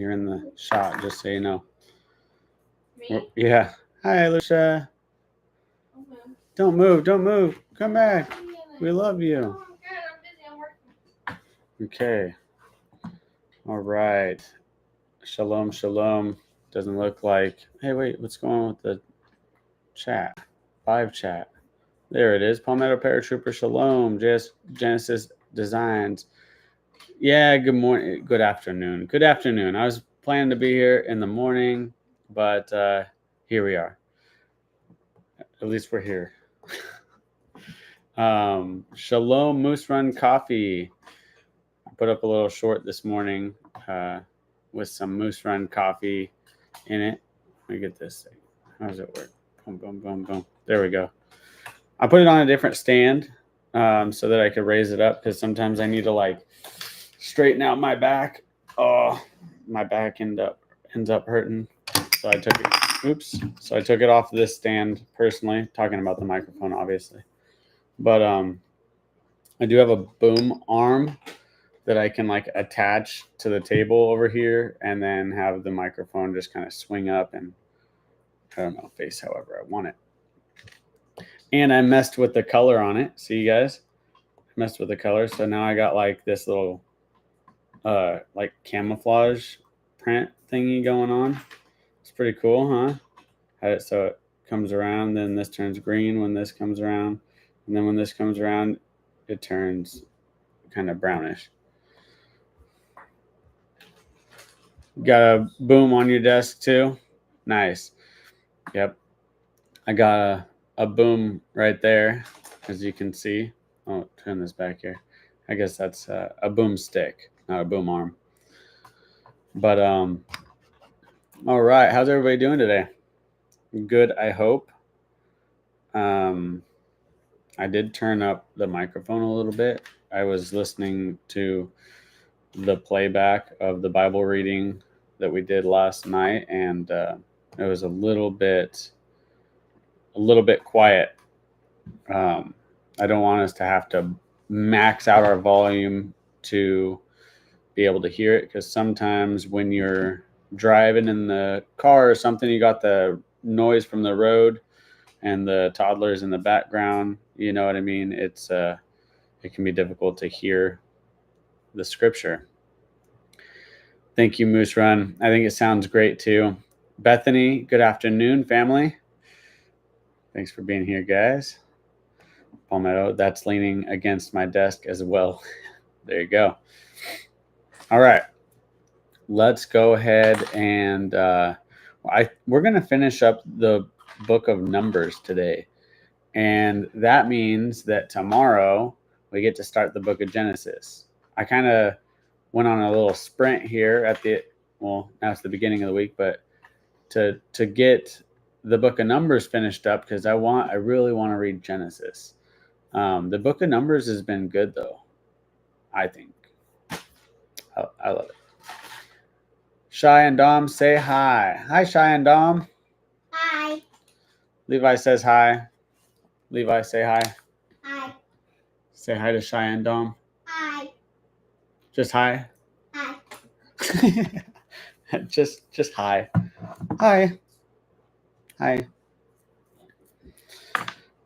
You're in the shot, just so you know. Me? Yeah. Hi, Alicia. Okay. Don't move. Don't move. Come back. Oh, We love you. good. I'm busy. I'm working. Okay. All right. Shalom, shalom. Doesn't look like. Hey, wait. What's going on with the chat? Live chat. There it is. Palmetto Paratrooper Shalom. Genesis Designs. Yeah. Good morning. Good afternoon. Good afternoon. I was planning to be here in the morning, but here we are. At least we're here. Shalom Moose Run Coffee. I put up a little short this morning with some Moose Run coffee in it. Let me get this thing. How does it work? Boom, boom, boom, boom. There we go. I put it on a different stand so that I could raise it up because sometimes I need to like straighten out my back. Oh, my back ends up hurting. So I took it. Oops. So I took it off this stand personally, talking about the microphone, obviously. But I do have a boom arm that I can like attach to the table over here and then have the microphone just kind of swing up and I don't know, face however I want it. And I messed with the color on it. See you guys? I messed with the color. So now I got like this little like camouflage print thingy going on. It's pretty cool, huh? Had it so it comes around, then this turns green when this comes around, and then when this comes around, it turns kind of brownish. Got a boom on your desk too? Nice. Yep. I got a boom right there, as you can see. Oh, turn this back here. I guess that's a boom stick, not a boom arm. But all right. How's everybody doing today? Good, I hope. Um, I did turn up the microphone a little bit. I was listening to the playback of the Bible reading that we did last night, and it was a little bit quiet. I don't want us to have to max out our volume to be able to hear it because sometimes when you're driving in the car or something, you got the noise from the road and the toddlers in the background. You know what I mean? It can be difficult to hear the scripture. Thank you, Moose Run. I think it sounds great too. Bethany, good afternoon, family. Thanks for being here, guys. Palmetto, that's leaning against my desk as well. There you go. All right. Let's go ahead and we're going to finish up the book of Numbers today. And that means that tomorrow we get to start the book of Genesis. I kind of went on a little sprint here now it's the beginning of the week, but to get the book of Numbers finished up because I really want to read Genesis. The book of Numbers has been good though. I think I love it. Shy and Dom, say hi. Hi, Shy and Dom. Hi. Levi says hi. Levi, say hi. Hi. Say hi to Shy and Dom. Hi. Just hi. Hi. just hi. Hi. Hi.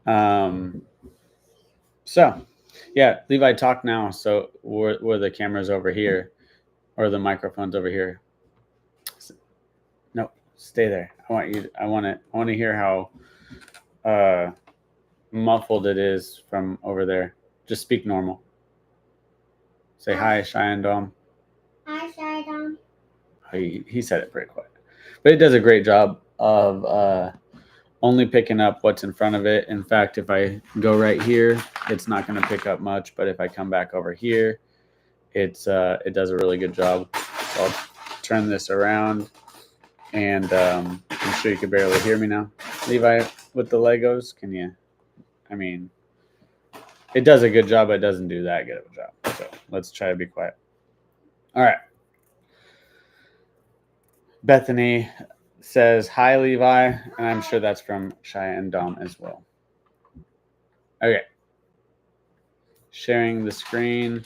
Um. So, yeah, Levi, talk now. So where the camera's over here, or the microphone's over here. No, stay there. I want to hear how uh muffled it is from over there. Just speak normal. Say hi, Cheyenne Dom. Hi, Shadon. He said it pretty quick, but it does a great job of only picking up what's in front of it. In fact, if I go right here, it's not going to pick up much. But if I come back over here, it does a really good job. So I'll turn this around, and I'm sure you can barely hear me now. Levi, with the Legos, can you? I mean, it does a good job, but it doesn't do that good of a job. So let's try to be quiet. All right. Bethany says, hi, Levi. And I'm sure that's from Shia and Dom as well. Okay. Sharing the screen.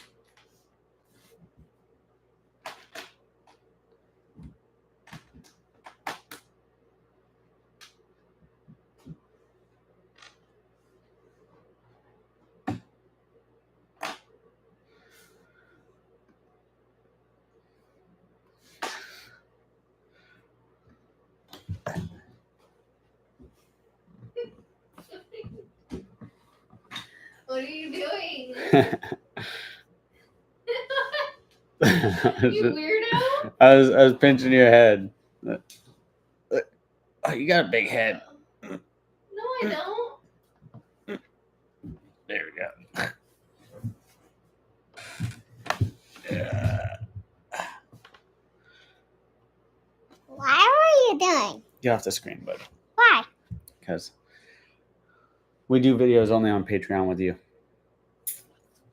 What are you doing? I You weirdo. was pinching your head. Oh, you got a big head. No, I don't. There we go. Yeah. What are you doing? Get off the screen, bud. Why? Because we do videos only on Patreon with you.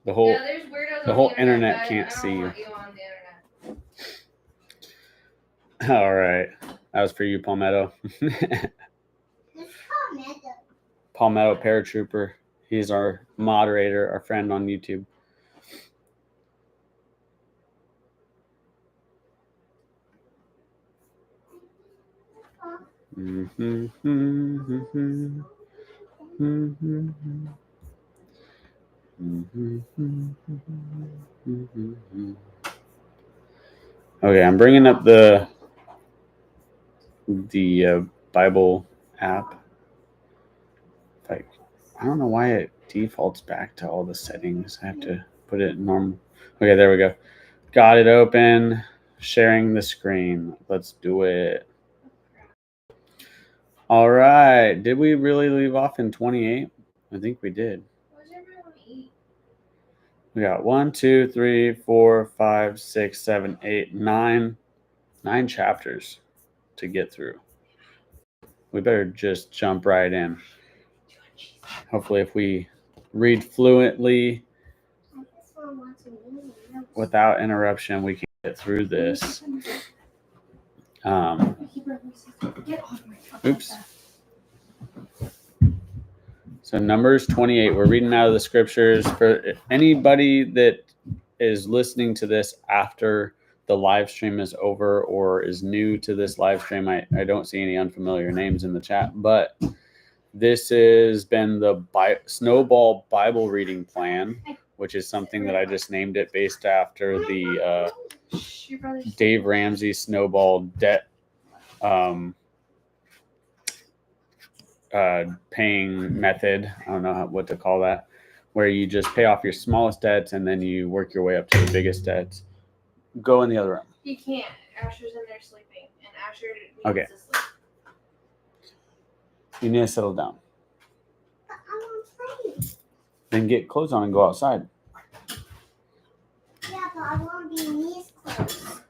The whole Yeah, there's weirdos the on whole the internet but can't I don't see you. want you on the internet. All right. That was for you, Palmetto. It's Palmetto. Palmetto Paratrooper. He's our moderator, our friend on YouTube. Okay, I'm bringing up the Bible app. Like, I don't know why it defaults back to all the settings. I have to put it in normal. Okay, there we go. Got it open. Sharing the screen. Let's do it. All right. Did we really leave off in 28? I think we did. What does everyone eat? We got 1, 2, 3, 4, 5, 6, 7, 8, 9 chapters to get through. We better just jump right in. Hopefully, if we read fluently without interruption, we can get through this. Oops. So Numbers 28, we're reading out of the scriptures. For anybody that is listening to this after the live stream is over or is new to this live stream, I don't see any unfamiliar names in the chat, but this has been the Snowball Bible reading plan, which is something that I just named it based after the Dave Ramsey Snowball debt paying method. I don't know what to call that, where you just pay off your smallest debts and then you work your way up to the biggest debts. Go in the other room. You can't. Asher's in there sleeping, and Asher needs Okay. to sleep. You need to settle down. But I want to play. Then get clothes on and go outside. Yeah, but I want to be in these clothes.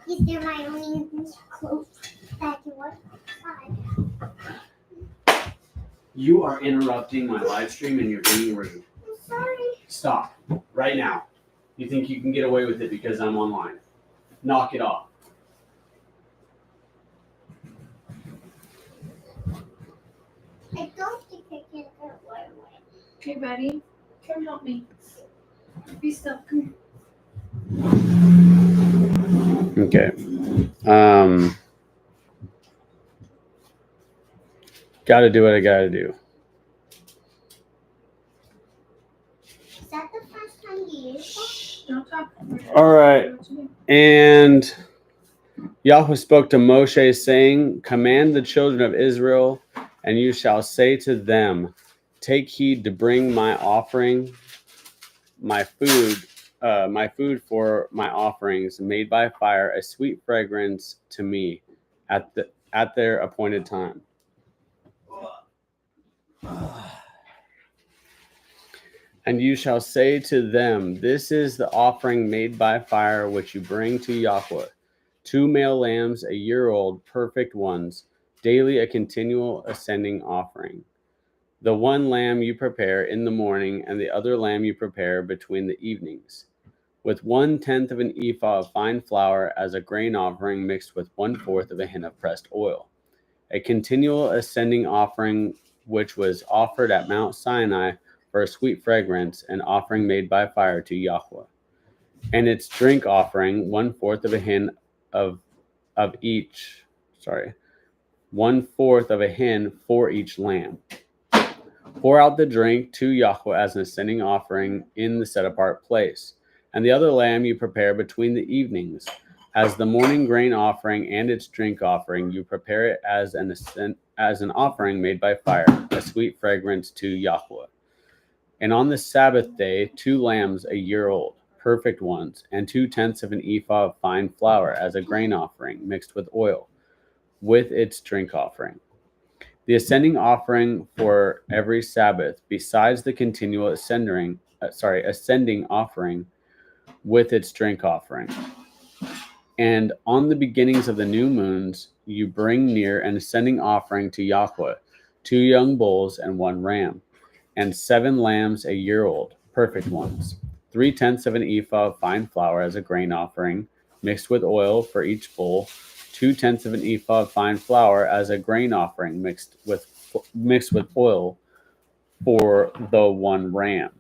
These are my only clothes that I can wear outside. You are interrupting my live stream and you're being rude. I'm sorry. Stop. Right now. You think you can get away with it because I'm online. Knock it off. I don't think I can get away. Okay, buddy. Come help me. Be still. Come here. Okay. Gotta do what I gotta do. Is that the first time you used it? Shh, don't talk. All right. And Yahweh spoke to Moshe, saying, "Command the children of Israel, and you shall say to them, take heed to bring my offering, my food for my offerings made by fire, a sweet fragrance to me at their appointed time." And you shall say to them, this is the offering made by fire which you bring to Yahweh, 2 male lambs, a year old, perfect ones, daily a continual ascending offering. The one lamb you prepare in the morning, and the other lamb you prepare between the evenings, with 1/10 of an ephah of fine flour as a grain offering mixed with 1/4 of a hin of pressed oil. A continual ascending offering which was offered at Mount Sinai for a sweet fragrance, an offering made by fire to Yahweh. And its drink offering, 1/4 of a hin of each, 1/4 of a hin for each lamb. Pour out the drink to Yahweh as an ascending offering in the set apart place. And the other lamb you prepare between the evenings. As the morning grain offering and its drink offering, you prepare it as an offering made by fire, a sweet fragrance to Yahweh. And on the Sabbath day, 2 lambs a year old, perfect ones, and 2/10 of an ephah of fine flour as a grain offering mixed with oil, with its drink offering. The ascending offering for every Sabbath, besides the continual ascending offering with its drink offering. And on the beginnings of the new moons, you bring near an ascending offering to Yahweh, 2 young bulls and 1 ram, and 7 lambs a year old, perfect ones, 3/10 of an ephah of fine flour as a grain offering, mixed with oil for each bull, 2/10 of an ephah of fine flour as a grain offering mixed with oil for the 1 ram,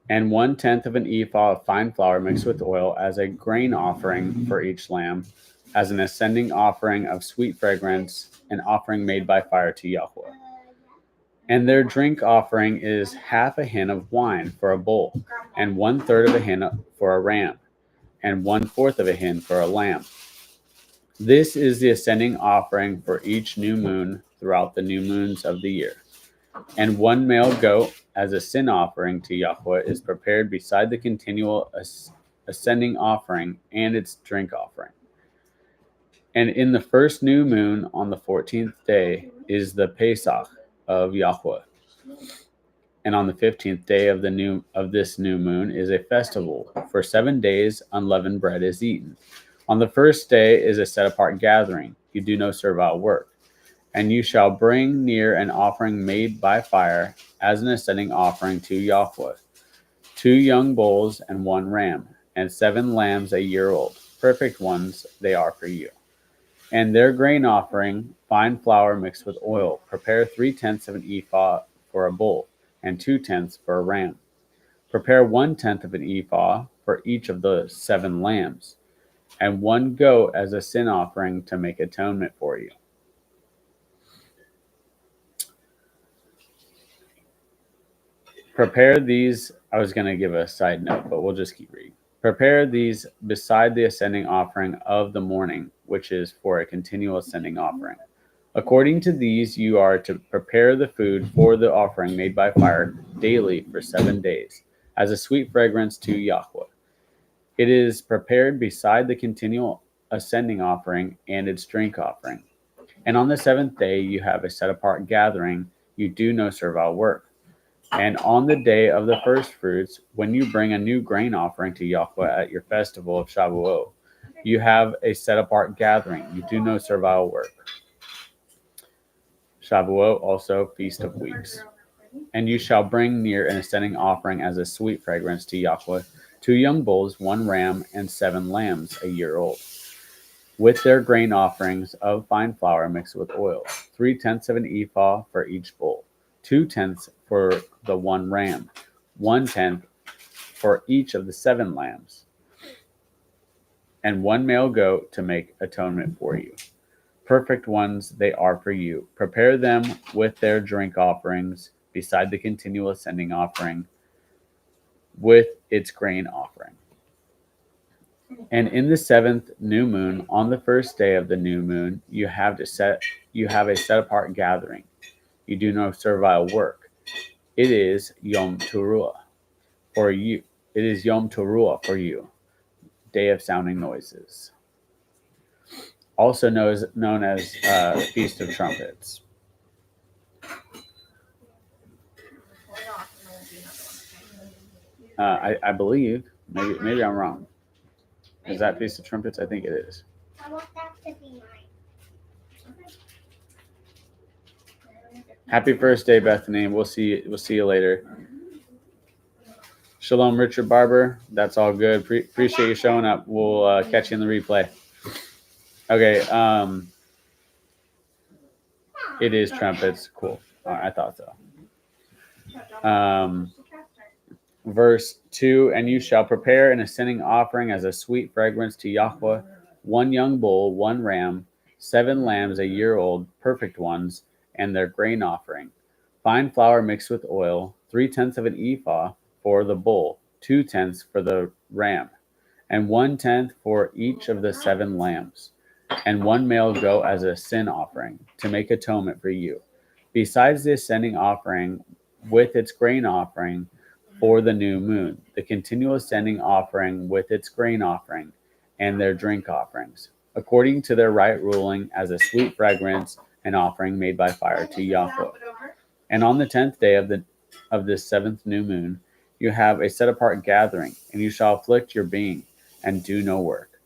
and 1/10 of an ephah of fine flour mixed with oil as a grain offering for each lamb, as an ascending offering of sweet fragrance, an offering made by fire to Yahweh. And their drink offering is half a hin of wine for a bull, and 1/3 of a hin for a ram, and 1/4 of a hin for a lamb. This is the ascending offering for each new moon throughout the new moons of the year. And 1 male goat as a sin offering to Yahweh is prepared beside the continual ascending offering and its drink offering. And in the first new moon on the 14th day is the Pesach of Yahweh. And on the 15th day of this new moon is a festival. For 7 days unleavened bread is eaten. On the first day is a set apart gathering. You do no servile work. And you shall bring near an offering made by fire as an ascending offering to Yahweh, 2 young bulls and 1 ram, and 7 lambs a year old, perfect ones they are for you. And their grain offering, fine flour mixed with oil. Prepare 3/10 of an ephah for a bull, and 2/10 for a ram. Prepare 1/10 of an ephah for each of the 7 lambs, and 1 goat as a sin offering to make atonement for you. Prepare these. I was going to give a side note, but we'll just keep reading. Prepare these beside the ascending offering of the morning, which is for a continual ascending offering. According to these, you are to prepare the food for the offering made by fire daily for 7 days, as a sweet fragrance to Yahweh. It is prepared beside the continual ascending offering and its drink offering. And on the 7th day, you have a set apart gathering. You do no servile work. And on the day of the first fruits, when you bring a new grain offering to Yahweh at your festival of Shavuot, you have a set apart gathering. You do no servile work. Shavuot, also Feast of Weeks. And you shall bring near an ascending offering as a sweet fragrance to Yahweh, 2 young bulls, 1 ram, and 7 lambs a year old, with their grain offerings of fine flour mixed with oil, 3/10 of an ephah for each bull, 2/10 for the 1 ram, 1/10 for each of the 7 lambs, and 1 male goat to make atonement for you. Perfect ones they are for you. Prepare them with their drink offerings beside the continual ascending offering with its grain offering. And in the 7th new moon, on the first day of the new moon, you have a set apart gathering. You do no servile work. It is Yom Teruah for you. It is Yom Teruah for you, day of sounding noises, also known as Feast of Trumpets. I believe, maybe I'm wrong. Is that Feast of Trumpets? I think it is. I want that to be mine. Happy first day, Bethany. We'll see you later. Shalom, Richard Barber. That's all good. Appreciate you showing up. We'll catch you in the replay. Okay. It is trumpets. Cool. I thought so. Verse 2, and you shall prepare an ascending offering as a sweet fragrance to Yahweh, 1 young bull, 1 ram, 7 lambs a year old, perfect ones, and their grain offering. Fine flour mixed with oil, 3/10 of an ephah for the bull, 2/10 for the ram, and 1/10 for each of the 7 lambs, and 1 male goat as a sin offering to make atonement for you. Besides the ascending offering with its grain offering for the new moon, the continual ascending offering with its grain offering, and their drink offerings, according to their right ruling, as a sweet fragrance, an offering made by fire to Yahweh. And on the 10th day of this seventh new moon, you have a set apart gathering, and you shall afflict your being, and do no work.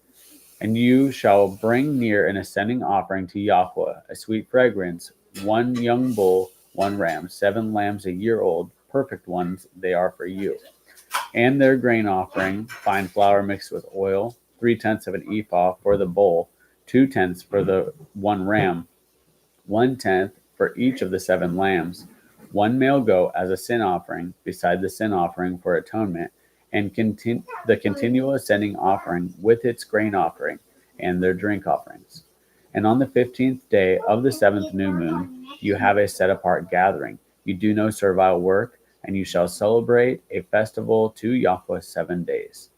And you shall bring near an ascending offering to Yahweh, a sweet fragrance, one young bull, one ram, 7 lambs a year old, perfect ones they are for you. And their grain offering, fine flour mixed with oil, 3/10 of an ephah for the bull, 2/10 for the one ram, 1/10 for each of the 7 lambs, one male goat as a sin offering, beside the sin offering for atonement, and the continual ascending offering with its grain offering and their drink offerings. And on the 15th day of the 7th new moon, you have a set apart gathering. You do no servile work, and you shall celebrate a festival to Yahweh 7 days.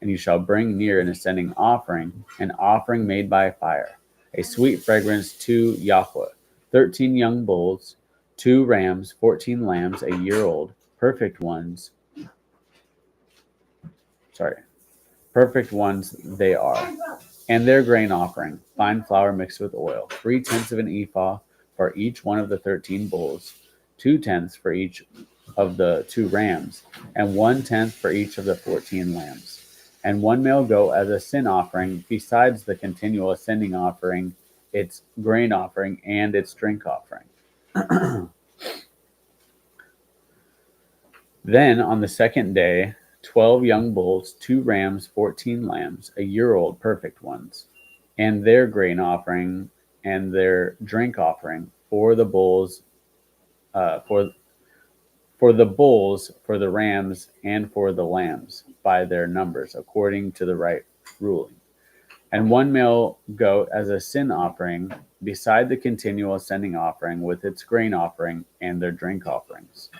And you shall bring near an ascending offering, an offering made by fire, a sweet fragrance to Yahweh, 13 young bulls, 2 rams, 14 lambs a year old, perfect ones they are. And their grain offering, fine flour mixed with oil, 3/10 of an ephah for each one of the 13 bulls, 2/10 for each of the 2 rams, and 1/10 for each of the 14 lambs. And one male goat as a sin offering, besides the continual ascending offering, its grain offering, and its drink offering. Then on the 2nd day, 12 young bulls, 2 rams, 14 lambs, a year old, perfect ones, and their grain offering and their drink offering for the bulls, for the rams, and for the lambs by their numbers, according to the right ruling. And one male goat as a sin offering, beside the continual ascending offering with its grain offering and their drink offerings.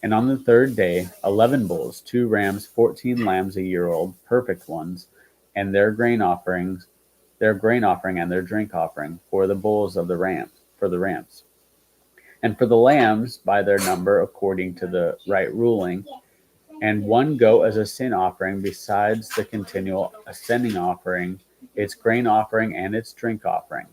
And on the 3rd day, 11 bulls, 2 rams, 14 lambs a year old, perfect ones, and their grain offering and their drink offering for the bulls of the rams. And for the lambs by their number according to the right ruling, and one goat as a sin offering, besides the continual ascending offering, its grain offering and its drink offering.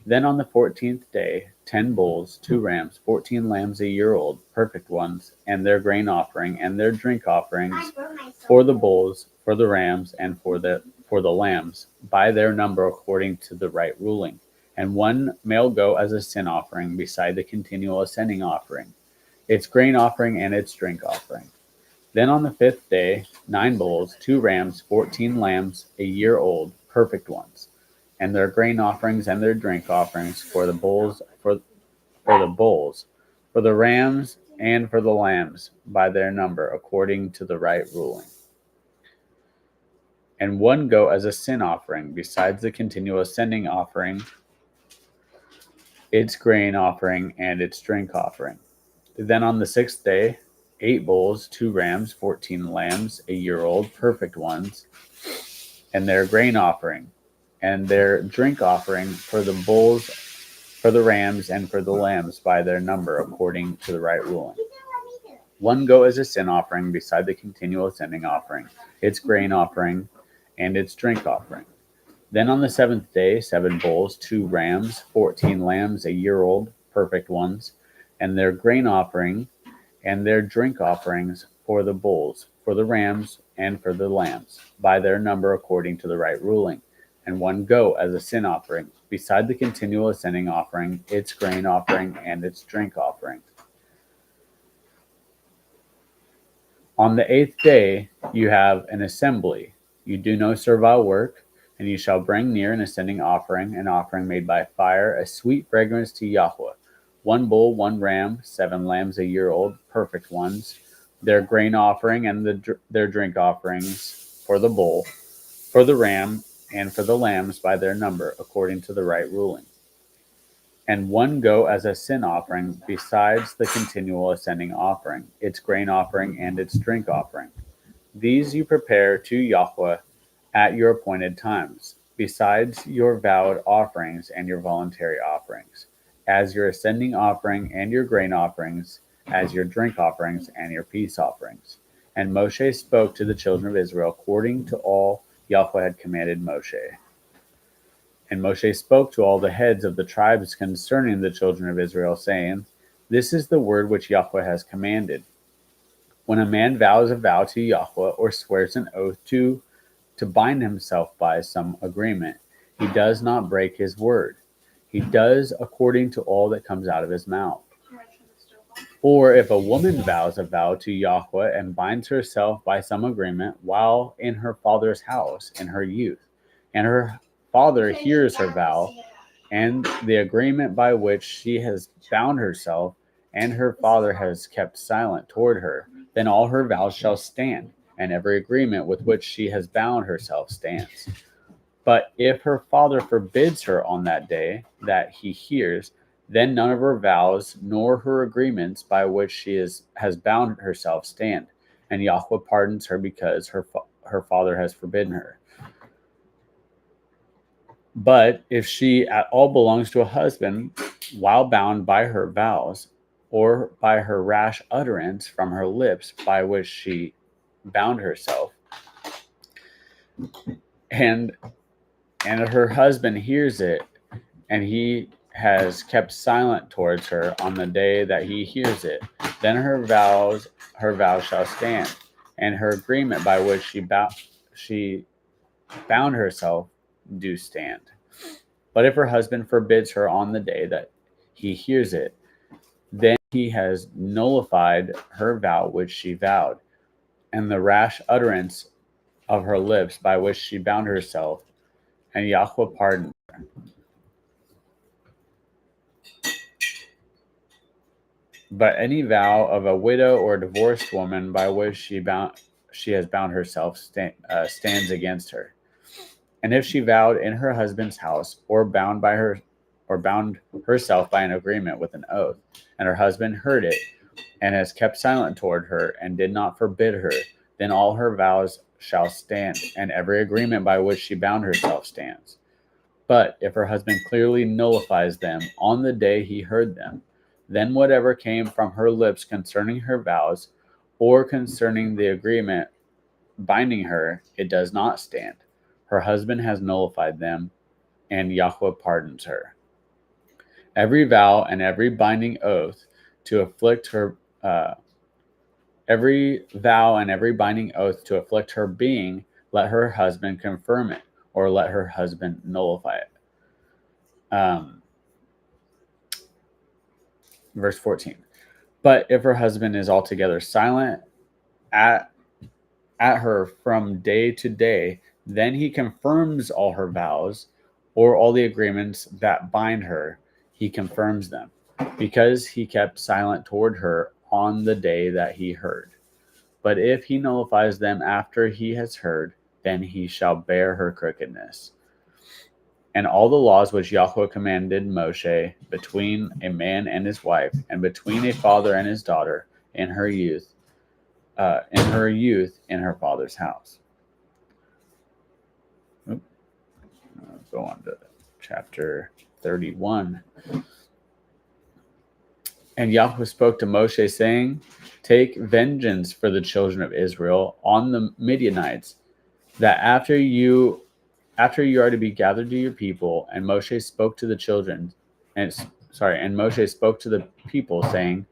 Then on the 14th day, 10 bulls, 2 rams, 14 lambs a year old, perfect ones, and their grain offering and their drink offerings for the bulls, for the rams, and for the lambs, by their number according to the right ruling. And one male goat as a sin offering, beside the continual ascending offering, its grain offering and its drink offering. Then on the 5th day, 9 bulls, 2 rams, 14 lambs a year old, perfect ones, and their grain offerings and their drink offerings for the bulls, for the rams, and for the lambs by their number according to the right ruling. And one goat as a sin offering, besides the continual ascending offering, its grain offering, and its drink offering. Then on the 6th day, 8 bulls, 2 rams, 14 lambs a year old, perfect ones, and their grain offering, and their drink offering for the bulls, for the rams, and for the lambs by their number according to the right ruling. One goat as a sin offering, beside the continual ascending offering, its grain offering, and its drink offering. Then on the 7th day, 7 bulls, 2 rams, 14 lambs a year old, perfect ones, and their grain offering and their drink offerings for the bulls, for the rams, and for the lambs, by their number according to the right ruling. And one goat as a sin offering, beside the continual ascending offering, its grain offering, and its drink offering. On the 8th day, you have an assembly. You do no servile work, and you shall bring near an ascending offering, an offering made by fire, a sweet fragrance to Yahweh. 1 bull, 1 ram, 7 lambs a year old, perfect ones, their grain offering and their drink offerings for the bull, for the ram, and for the lambs by their number, according to the right ruling. And one goat as a sin offering, besides the continual ascending offering, its grain offering and its drink offering. These you prepare to Yahweh at your appointed times, besides your vowed offerings and your voluntary offerings, as your ascending offering and your grain offerings, as your drink offerings and your peace offerings. And Moshe spoke to the children of Israel according to all Yahweh had commanded Moshe. And Moshe spoke to all the heads of the tribes concerning the children of Israel, saying, This is the word which Yahweh has commanded. When a man vows a vow to Yahweh or swears an oath to bind himself by some agreement, he does not break his word. He does according to all that comes out of his mouth. Or if a woman vows a vow to Yahweh and binds herself by some agreement while in her father's house in her youth, and her father hears her vow and the agreement by which she has bound herself, and her father has kept silent toward her, then all her vows shall stand, and every agreement with which she has bound herself stands. But if her father forbids her on that day that he hears, then none of her vows nor her agreements by which she has bound herself stand, and Yahweh pardons her because her father has forbidden her. But if she at all belongs to a husband while bound by her vows, or by her rash utterance from her lips by which she bound herself, and her husband hears it, and he has kept silent towards her on the day that he hears it, then her vows shall stand, and her agreement by which she bound herself do stand. But if her husband forbids her on the day that he hears it, then he has nullified her vow which she vowed, and the rash utterance of her lips by which she bound herself, and Yahweh pardoned her. But any vow of a widow or divorced woman by which she has bound herself stands against her. And if she vowed in her husband's house, or bound herself by an agreement with an oath, and her husband heard it, and has kept silent toward her, and did not forbid her, then all her vows shall stand, and every agreement by which she bound herself stands. But if her husband clearly nullifies them on the day he heard them, then whatever came from her lips concerning her vows, or concerning the agreement binding her, it does not stand. Her husband has nullified them, and Yahweh pardons her. Every vow and every binding oath to afflict her, being, let her husband confirm it, or let her husband nullify it. Verse 14. But if her husband is altogether silent at her from day to day, then he confirms all her vows, or all the agreements that bind her, he confirms them, because he kept silent toward her on the day that he heard. But if he nullifies them after he has heard, then he shall bear her crookedness. And all the laws which Yahweh commanded Moshe between a man and his wife, and between a father and his daughter in her youth in her father's house. Go on to chapter 31. And Yahweh spoke to Moshe, saying, Take vengeance for the children of Israel on the Midianites, that after you are to be gathered to your people. And Moshe spoke to the Moshe spoke to the people, saying,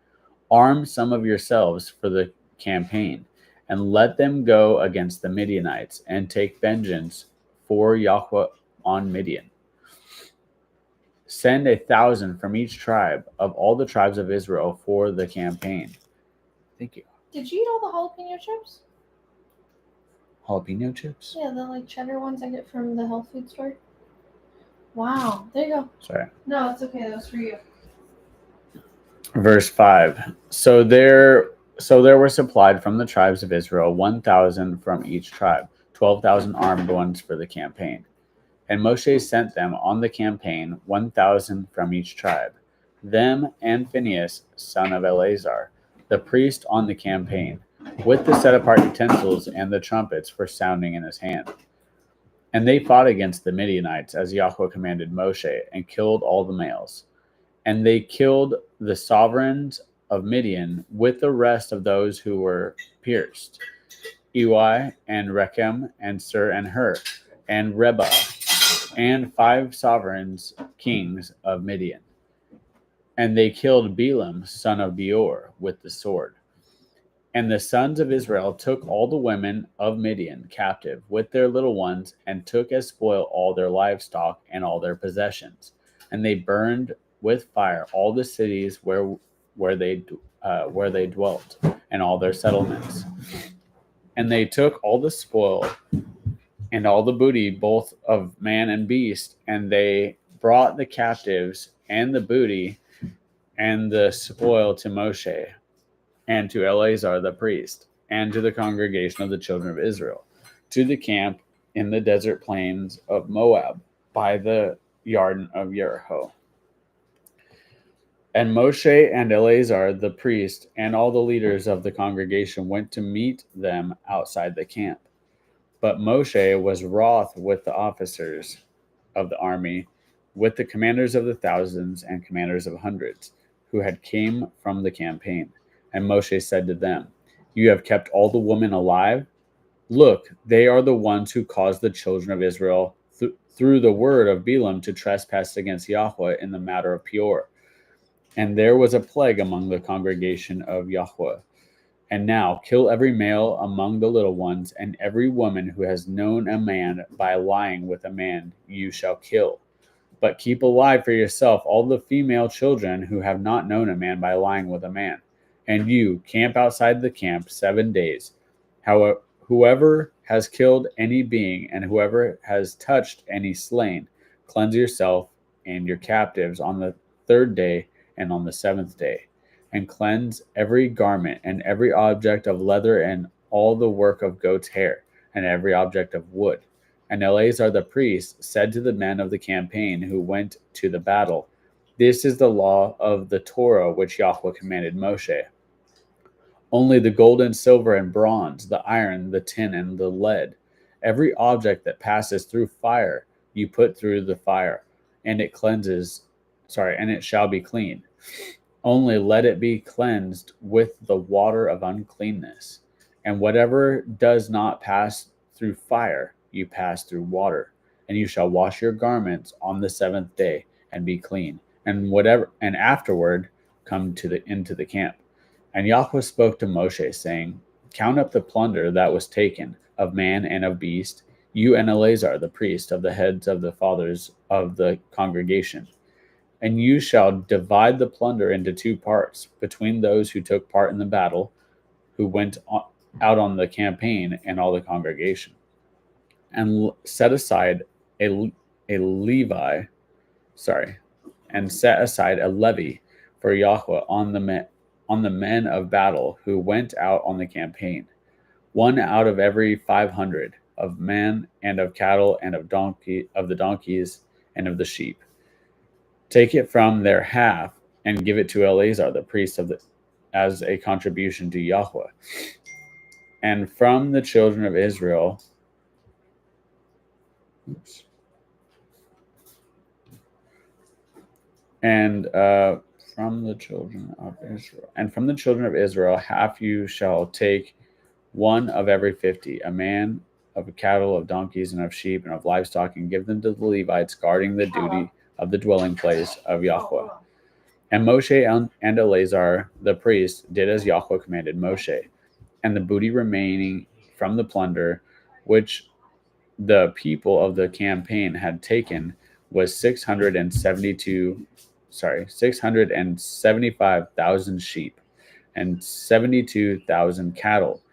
Arm some of yourselves for the campaign, and let them go against the Midianites, and take vengeance for Yahweh on Midian. Send 1,000 from each tribe of all the tribes of Israel for the campaign. Thank you. Did you eat all the jalapeno chips? Jalapeno chips? Yeah, the cheddar ones I get from the health food store. Wow, there you go. Sorry. No, it's okay. That was for you. Verse 5. So there were supplied from the tribes of Israel 1,000 from each tribe, 12,000 armed ones for the campaign. And Moshe sent them on the campaign 1,000 from each tribe, them and Phinehas, son of Eleazar, the priest on the campaign, with the set-apart utensils and the trumpets for sounding in his hand. And they fought against the Midianites, as Yahweh commanded Moshe, and killed all the males. And they killed the sovereigns of Midian with the rest of those who were pierced, Ewi and Rechem and Sur and Hur and Reba and 5 sovereigns kings of Midian. And they killed Balaam, son of Beor, with the sword. And the sons of Israel took all the women of Midian captive with their little ones, and took as spoil all their livestock and all their possessions. And they burned with fire all the cities where they dwelt, and all their settlements. And they took all the spoil and all the booty, both of man and beast, and they brought the captives and the booty and the spoil to Moshe and to Eleazar the priest, and to the congregation of the children of Israel, to the camp in the desert plains of Moab, by the Yarden of Jericho. And Moshe and Eleazar the priest and all the leaders of the congregation went to meet them outside the camp. But Moshe was wroth with the officers of the army, with the commanders of the thousands and commanders of hundreds, who had came from the campaign. And Moshe said to them, "You have kept all the women alive? Look, they are the ones who caused the children of Israel through the word of Balaam to trespass against Yahweh in the matter of Peor. And there was a plague among the congregation of Yahweh. And now kill every male among the little ones, and every woman who has known a man by lying with a man you shall kill. But keep alive for yourself all the female children who have not known a man by lying with a man. And you camp outside the camp 7 days. Whoever has killed any being, and whoever has touched any slain, cleanse yourself and your captives on the 3rd day and on the 7th day. And cleanse every garment and every object of leather and all the work of goat's hair and every object of wood." And Eleazar the priest said to the men of the campaign who went to the battle, "This is the law of the Torah which Yahweh commanded Moshe. Only the gold and silver and bronze, the iron, the tin, and the lead, every object that passes through fire, you put through the fire, and it shall be clean. Only let it be cleansed with the water of uncleanness. And whatever does not pass through fire, you pass through water. And you shall wash your garments on the 7th day and be clean. And afterward come into the camp." And Yahweh spoke to Moshe, saying, "Count up the plunder that was taken of man and of beast, you and Eleazar the priest, of the heads of the fathers of the congregation. And you shall divide the plunder into 2 parts, between those who took part in the battle, who went out on the campaign, and all the congregation. And set aside a levy for Yahweh on the men of battle who went out on the campaign, 1 out of every 500 of men and of cattle and of the donkeys and of the sheep. Take it from their half and give it to Eleazar the priest as a contribution to Yahweh. And from the children of Israel, from the children of Israel, half you shall take, 1 of every 50, a man of cattle, of donkeys, and of sheep, and of livestock, and give them to the Levites guarding the duty of the dwelling place of Yahweh." And Moshe and Eleazar the priest did as Yahweh commanded Moshe. And the booty remaining from the plunder which the people of the campaign had taken was 675,000 sheep, and 72,000 cattle,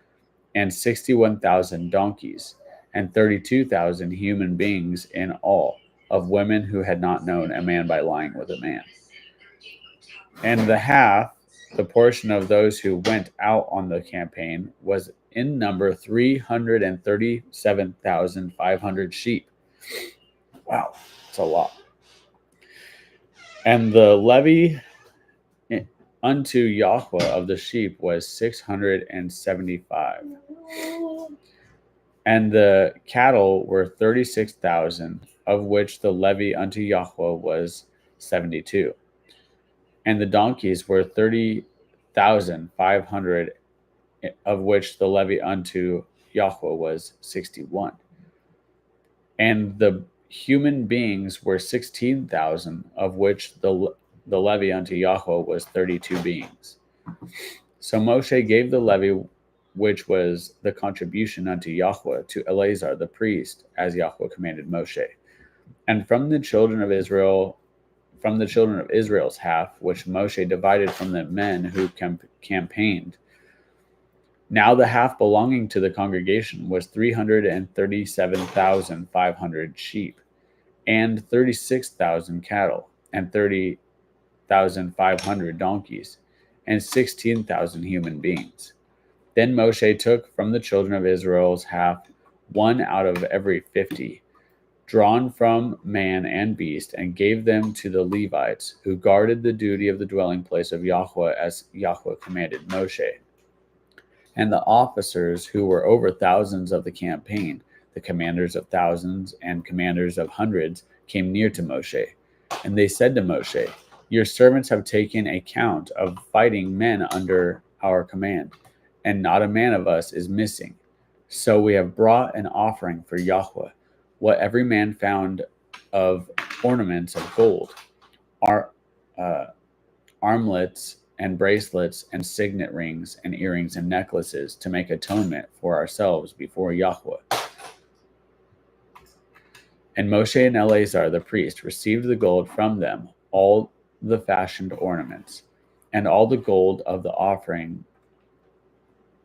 and 61,000 donkeys, and 32,000 human beings in all, of women who had not known a man by lying with a man. And the portion of those who went out on the campaign, was in number 337,500 sheep. Wow, that's a lot. And the levy unto Yahweh of the sheep was 675. And the cattle were 36,000, of which the levy unto Yahweh was 72. And the donkeys were 1,500, of which the levy unto Yahweh was 61. And the human beings were 16,000, of which the levy unto Yahweh was 32 beings. So Moshe gave the levy, which was the contribution unto Yahweh, to Eleazar the priest, as Yahweh commanded Moshe. And from the children of Israel's half, which Moshe divided from the men who campaigned, now the half belonging to the congregation was 337,500 sheep, and 36,000 cattle, and 30,500 donkeys, and 16,000 human beings. Then Moshe took from the children of Israel's half one out of every 50, drawn from man and beast, and gave them to the Levites, who guarded the duty of the dwelling place of Yahweh, as Yahweh commanded Moshe. And the officers who were over thousands of the campaign, the commanders of thousands and commanders of hundreds, came near to Moshe. And they said to Moshe, Your servants have taken account of fighting men under our command, and not a man of us is missing. So we have brought an offering for Yahweh, what every man found of ornaments of gold, armlets and bracelets and signet rings and earrings and necklaces, to make atonement for ourselves before Yahweh. And Moshe and Eleazar the priest received the gold from them, all the fashioned ornaments, and all the gold of the offering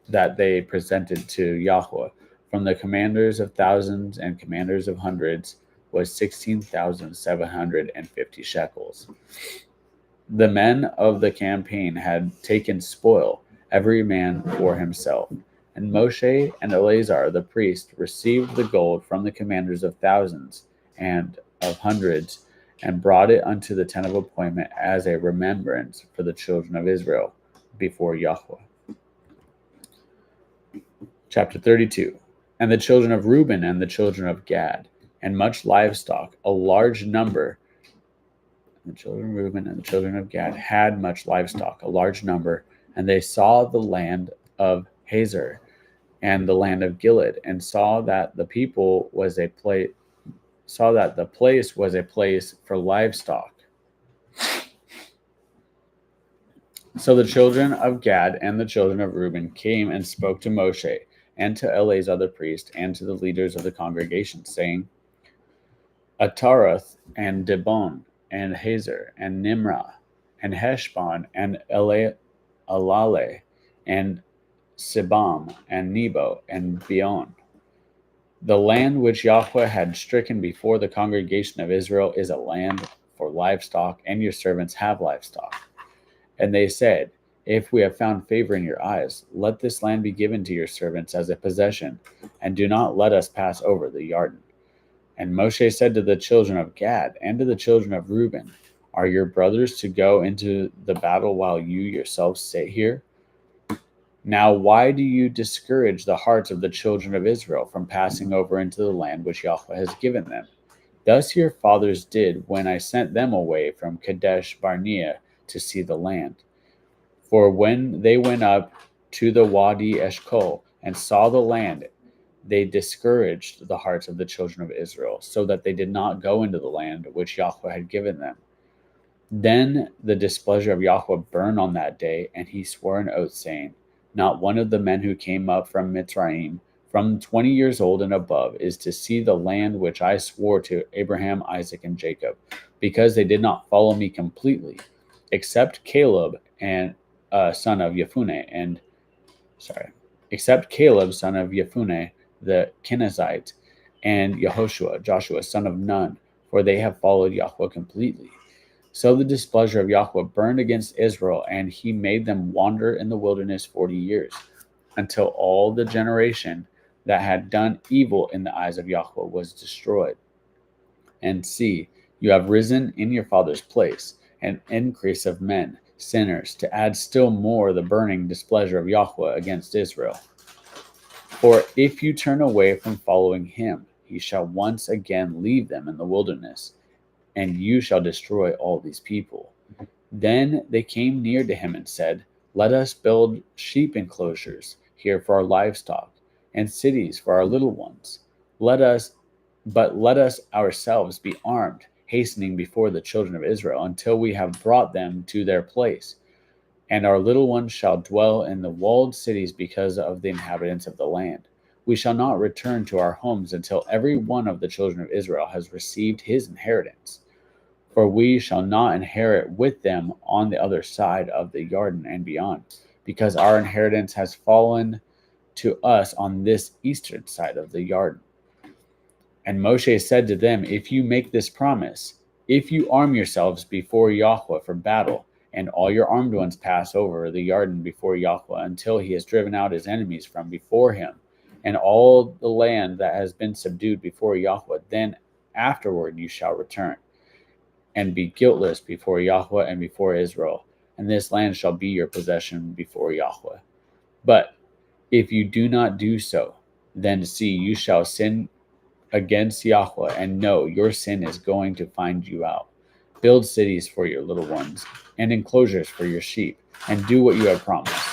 that they presented to Yahweh from the commanders of thousands and commanders of hundreds was 16,750 shekels. The men of the campaign had taken spoil, every man for himself. And Moshe and Eleazar the priest received the gold from the commanders of thousands and of hundreds, and brought it unto the tent of appointment as a remembrance for the children of Israel before Yahweh. Chapter 32. And the children of Reuben and the children of Gad, and much livestock, a large number. The children of Reuben and the children of Gad had much livestock, a large number, and they saw the land of Hazor and the land of Gilead, and saw that the place was a place for livestock. So the children of Gad and the children of Reuben came and spoke to Moshe and to Eleazar the priest and to the leaders of the congregation, saying, Ataroth and Dibon and Hazor and Nimrah and Heshbon and Alale and Sibam and Nebo and Beon. The land which Yahweh had stricken before the congregation of Israel is a land for livestock, and your servants have livestock. And they said, If we have found favor in your eyes, let this land be given to your servants as a possession, and do not let us pass over the Jordan. And Moshe said to the children of Gad and to the children of Reuben, Are your brothers to go into the battle while you yourselves sit here? Now why do you discourage the hearts of the children of Israel from passing over into the land which Yahweh has given them? Thus your fathers did when I sent them away from Kadesh Barnea to see the land. For when they went up to the Wadi Eshcol and saw the land, they discouraged the hearts of the children of Israel, so that they did not go into the land which Yahweh had given them. Then the displeasure of Yahweh burned on that day, and he swore an oath, saying, Not one of the men who came up from Mitzrayim, from 20 years old and above, is to see the land which I swore to Abraham, Isaac, and Jacob, because they did not follow me completely, except Caleb and son of Jephunneh, the Kenizzite, and Yehoshua, Joshua, son of Nun, for they have followed Yahweh completely. So the displeasure of Yahweh burned against Israel, and he made them wander in the wilderness 40 years, until all the generation that had done evil in the eyes of Yahweh was destroyed. And see, you have risen in your father's place, an increase of men, sinners, to add still more the burning displeasure of Yahweh against Israel. For if you turn away from following him, he shall once again leave them in the wilderness, and you shall destroy all these people. Then they came near to him and said, Let us build sheep enclosures here for our livestock, and cities for our little ones. Let us ourselves be armed, hastening before the children of Israel until we have brought them to their place. And our little ones shall dwell in the walled cities because of the inhabitants of the land. We shall not return to our homes until every one of the children of Israel has received his inheritance. For we shall not inherit with them on the other side of the Jordan and beyond, because our inheritance has fallen to us on this eastern side of the Jordan. And Moshe said to them, if you make this promise, if you arm yourselves before Yahweh for battle, and all your armed ones pass over the Jordan before Yahweh until he has driven out his enemies from before him, and all the land that has been subdued before Yahweh, then afterward you shall return, and be guiltless before Yahweh and before Israel, and this land shall be your possession before Yahweh. But if you do not do so, then see, you shall sin against Yahweh, and know your sin is going to find you out. Build cities for your little ones, and enclosures for your sheep, and do what you have promised.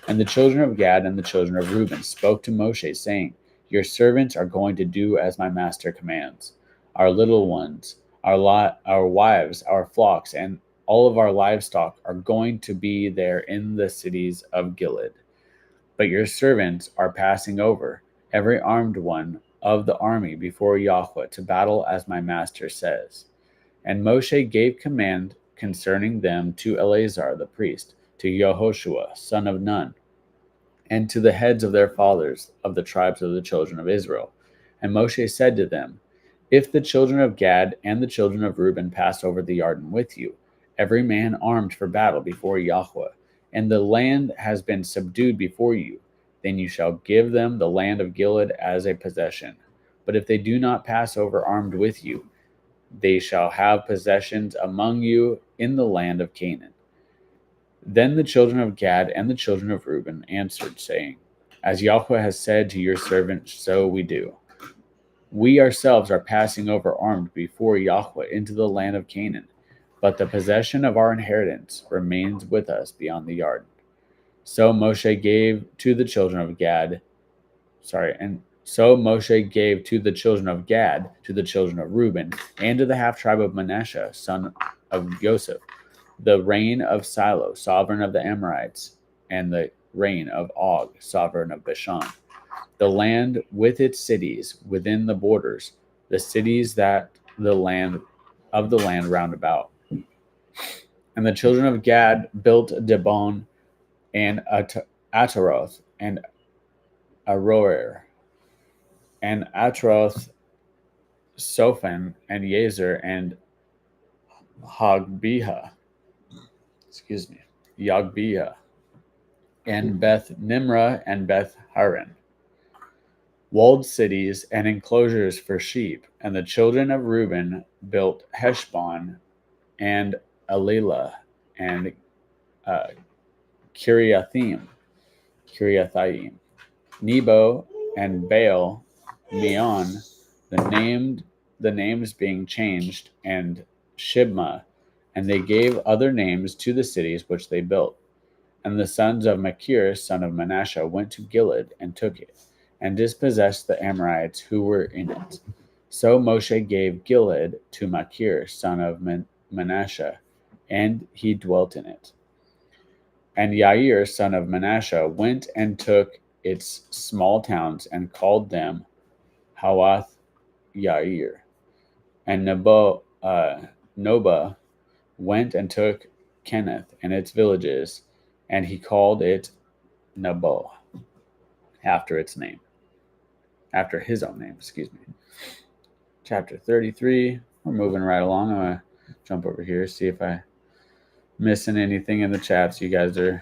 And the children of Gad and the children of Reuben spoke to Moshe, saying, your servants are going to do as my master commands. Our little ones, our wives, our flocks, and all of our livestock are going to be there in the cities of Gilead. But your servants are passing over, every armed one of the army before Yahweh to battle as my master says. And Moshe gave command concerning them to Eleazar the priest, to Yehoshua son of Nun, and to the heads of their fathers of the tribes of the children of Israel. And Moshe said to them, if the children of Gad and the children of Reuben pass over the Jordan with you, every man armed for battle before Yahweh, and the land has been subdued before you, then you shall give them the land of Gilead as a possession. But if they do not pass over armed with you, they shall have possessions among you in the land of Canaan. Then the children of Gad and the children of Reuben answered, saying, as Yahweh has said to your servant, so we do. We ourselves are passing over armed before Yahweh into the land of Canaan, but the possession of our inheritance remains with us beyond the Jordan. So Moshe gave to the children of Gad, So Moshe gave to the children of Gad, to the children of Reuben, and to the half-tribe of Manasseh, son of Joseph, the reign of Silo, sovereign of the Amorites, and the reign of Og, sovereign of Bashan, the land with its cities within the borders, the cities that the land round about. And the children of Gad built Dibon and Ataroth and Aroer, and Atroth, Sophan, and Yazer, and Yagbiha, and Beth Nimrah and Beth Haran, walled cities and enclosures for sheep. And the children of Reuben built Heshbon and Alilah and Kiriathaim, Nebo and Baal Meon, the names being changed, and Shibma, and they gave other names to the cities which they built. And the sons of Machir, son of Manasseh, went to Gilead and took it, and dispossessed the Amorites who were in it. So Moshe gave Gilead to Machir, son of Manasseh, and he dwelt in it. And Yair, son of Manasseh, went and took its small towns and called them Hawath Yair. And Noba went and took Kenneth and its villages, and he called it Nabo, after his own name, Chapter 33. We're moving right along. I'm going to jump over here, see if I missing anything in the chats. You guys have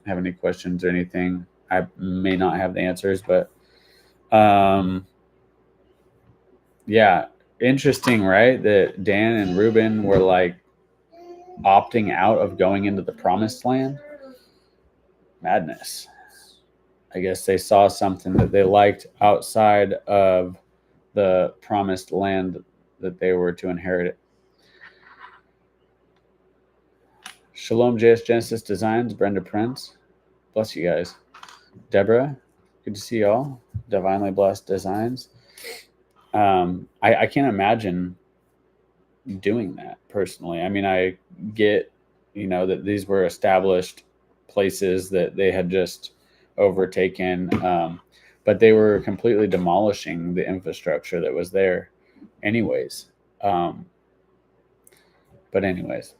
any questions or anything? I may not have the answers, but yeah, interesting, right? That Dan and Reuben were like opting out of going into the promised land. Madness. I guess they saw something that they liked outside of the promised land that they were to inherit. Shalom JS Genesis Designs, Brenda Prince. Bless you guys. Deborah, good to see y'all. Divinely Blessed Designs. I can't imagine doing that personally. I mean, I get, that these were established places that they had just overtaken, but they were completely demolishing the infrastructure that was there anyways. But anyways,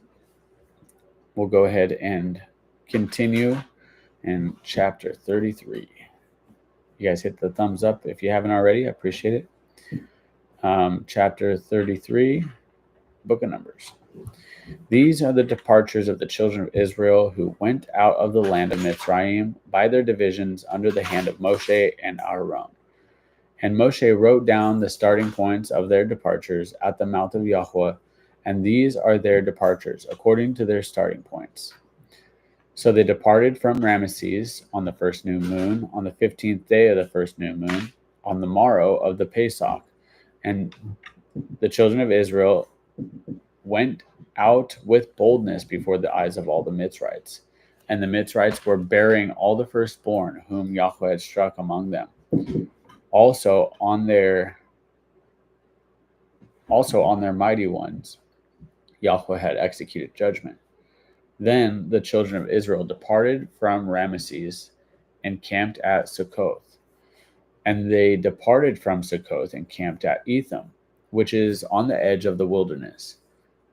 we'll go ahead and continue in chapter 33. You guys hit the thumbs up if you haven't already. I appreciate it. Chapter 33, Book of Numbers. These are the departures of the children of Israel who went out of the land of Mitzrayim by their divisions under the hand of Moshe and Aaron. And Moshe wrote down the starting points of their departures at the mount of Yahweh, and these are their departures according to their starting points. So they departed from Ramesses on the first new moon, on the 15th day of the first new moon, on the morrow of the Pesach. And the children of Israel went out with boldness before the eyes of all the Mitzrites. And the Mitzrites were bearing all the firstborn whom Yahweh had struck among them. Also on their mighty ones, Yahweh had executed judgment. Then the children of Israel departed from Ramesses and camped at Succoth. And they departed from Succoth and camped at Etham, which is on the edge of the wilderness.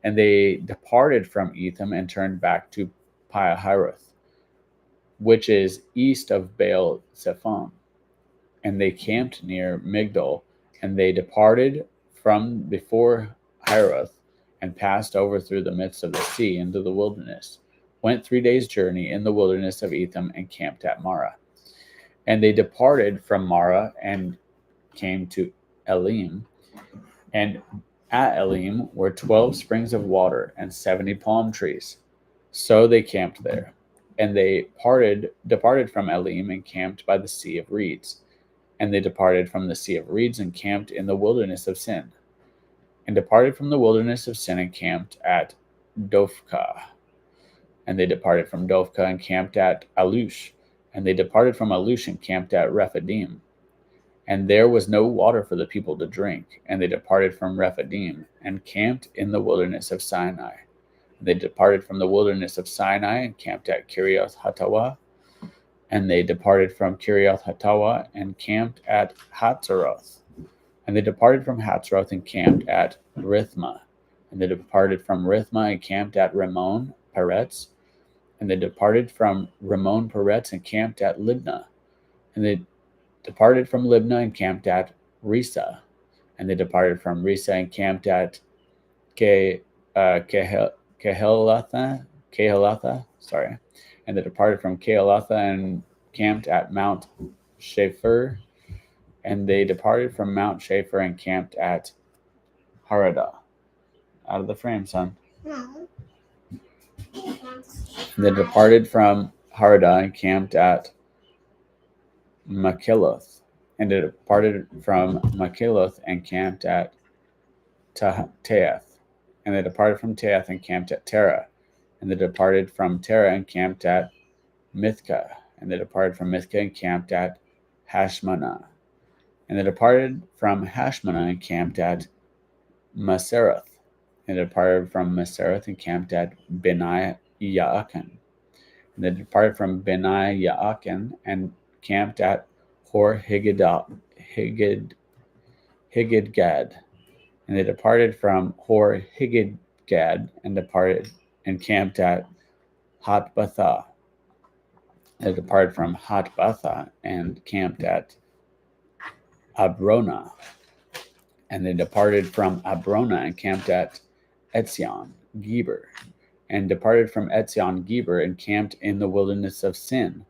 And they departed from Etham and turned back to Pihahiroth, which is east of Baal Zephon. And they camped near Migdol, and they departed from before Hiroth and passed over through the midst of the sea into the wilderness, went 3 days' journey in the wilderness of Etham, and camped at Marah. And they departed from Marah and came to Elim, and at Elim were 12 springs of water and 70 palm trees. So they camped there. And they departed from Elim and camped by the Sea of Reeds. And they departed from the Sea of Reeds and camped in the wilderness of Sin. And departed from the wilderness of Sin and camped at Dophkah. And they departed from Dophkah and camped at Alush. And they departed from Alush and camped at Rephidim. And there was no water for the people to drink. And they departed from Rephidim and camped in the wilderness of Sinai. And they departed from the wilderness of Sinai and camped at Kirioth Hatawa. And they departed from Kirioth Hatawa and camped at Hatzeroth. And they departed from Hatzeroth and camped at Rithmah. And they departed from Rithmah and camped at Ramon Peretz. And they departed from Ramon Peretz and camped at Libnah. And they departed from Libnah and camped at Risa. And they departed from Risa and camped at Kehelatha. And they departed from Kehelatha and camped at Mount Shapher. And they departed from Mount Shapher and camped at Haradah. Out of the frame, son. No. They departed from Haradah and camped at Makiloth. And they departed from Makiloth and camped at Teath. And they departed from Teath and camped at Terah. And they departed from Terah and camped at Mithkah. And they departed from Mithkah and camped at Hashmanah. And they departed from Hashmanah and camped at Maserath. And they departed from Maserath and camped at Beni Yaakan. And they departed from Beni Yaakan and camped at Hor Higidgad. And they departed from Hor Higidgad and departed and camped at Hatbatha. They departed from Hatbatha and camped at Abrona. And they departed from Abrona and camped at Etzion Geber. And departed from Etzion Geber and camped in the wilderness of Sin.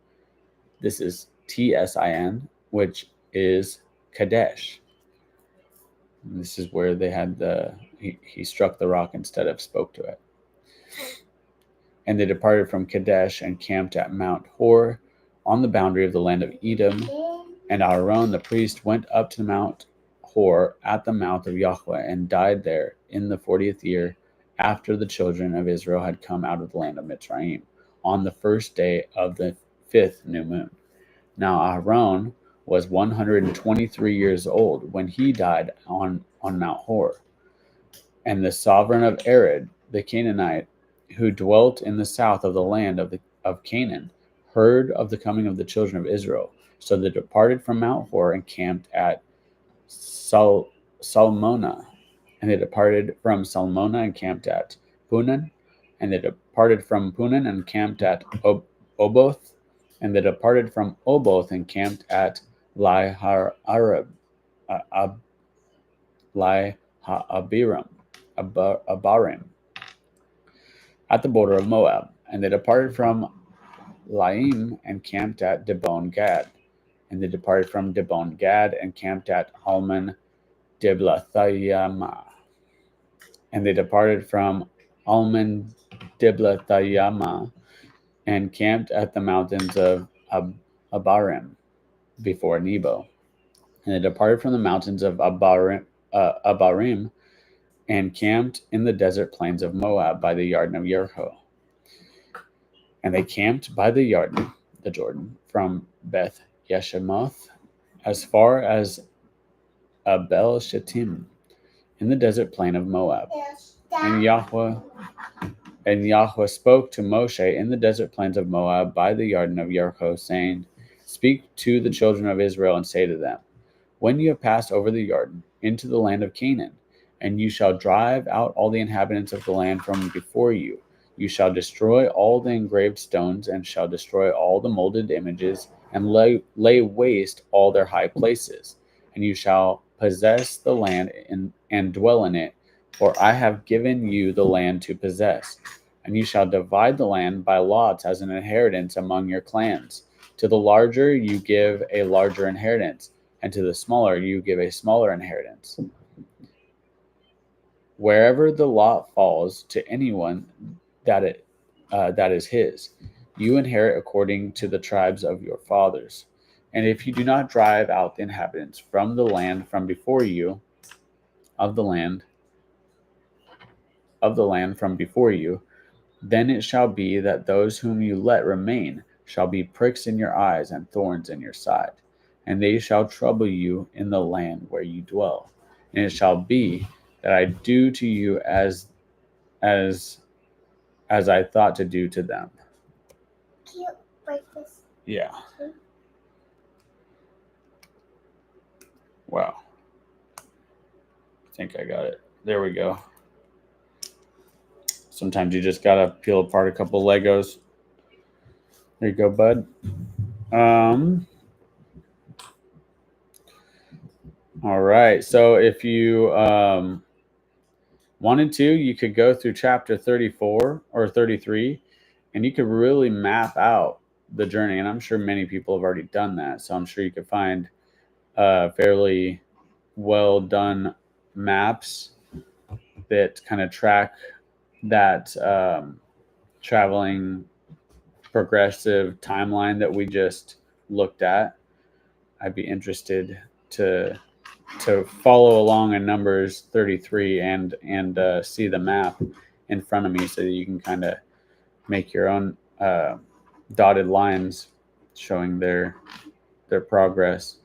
This is Tsin, which is Kadesh. And this is where they had he struck the rock instead of spoke to it. And they departed from Kadesh and camped at Mount Hor on the boundary of the land of Edom. And Aaron the priest went up to Mount Hor at the mouth of Yahweh and died there in the 40th year after the children of Israel had come out of the land of Mitzrayim, on the first day of the 5th new moon. Now Aaron was 123 years old when he died on Mount Hor. And the sovereign of Arad, the Canaanite, who dwelt in the south of the land of Canaan, heard of the coming of the children of Israel. So they departed from Mount Hor and camped at Salmona. And they departed from Salmona and camped at Punan. And they departed from Punan and camped at Oboth. And they departed from Oboth and camped at Abiram, at the border of Moab. And they departed from Laim and camped at Dibon Gad. And they departed from Dibon Gad and camped at Alman Diblathayama. And they departed from Alman Diblathayama and camped at the mountains of Abarim before Nebo. And they departed from the mountains of Abarim and camped in the desert plains of Moab by the Yarden of Jericho. And they camped by the Yarden, the Jordan, from Beth Yeshimoth as far as Abel Shittim in the desert plain of Moab. And Yahweh spoke to Moshe in the desert plains of Moab by the Yarden of Jericho, saying, Speak to the children of Israel and say to them, When you have passed over the Yarden into the land of Canaan, and you shall drive out all the inhabitants of the land from before you, you shall destroy all the engraved stones, and shall destroy all the molded images, and lay waste all their high places. And you shall possess the land and dwell in it, for I have given you the land to possess. And you shall divide the land by lots as an inheritance among your clans. To the larger you give a larger inheritance, and to the smaller you give a smaller inheritance. Wherever the lot falls to anyone that is his, you inherit according to the tribes of your fathers. And if you do not drive out the inhabitants from the land from before you, of the land from before you, then it shall be that those whom you let remain shall be pricks in your eyes and thorns in your side, and they shall trouble you in the land where you dwell. And it shall be that I do to you as I thought to do to them. Can you break this? Yeah. Wow. I think I got it. There we go. Sometimes you just gotta peel apart a couple Legos. There you go, bud. All right. So if you wanted to, you could go through chapter 34 or 33, and you could really map out the journey. And I'm sure many people have already done that. So I'm sure you could find fairly well done maps that kind of track that traveling progressive timeline that we just looked at. I'd be interested to follow along in Numbers 33 and see the map in front of me, so that you can kind of make your own dotted lines showing their progress.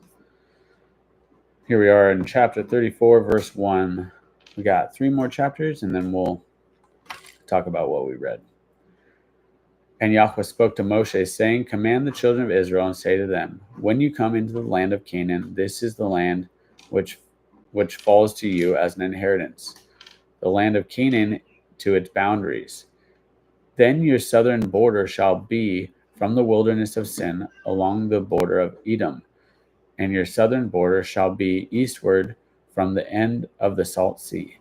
Here we are in chapter 34, verse 1. We got 3 more chapters, and then we'll talk about what we read. And Yahweh spoke to Moshe, saying, Command the children of Israel and say to them, When you come into the land of Canaan, this is the land which falls to you as an inheritance, the land of Canaan to its boundaries. Then your southern border shall be from the wilderness of Sin along the border of Edom, and your southern border shall be eastward from the end of the Salt Sea.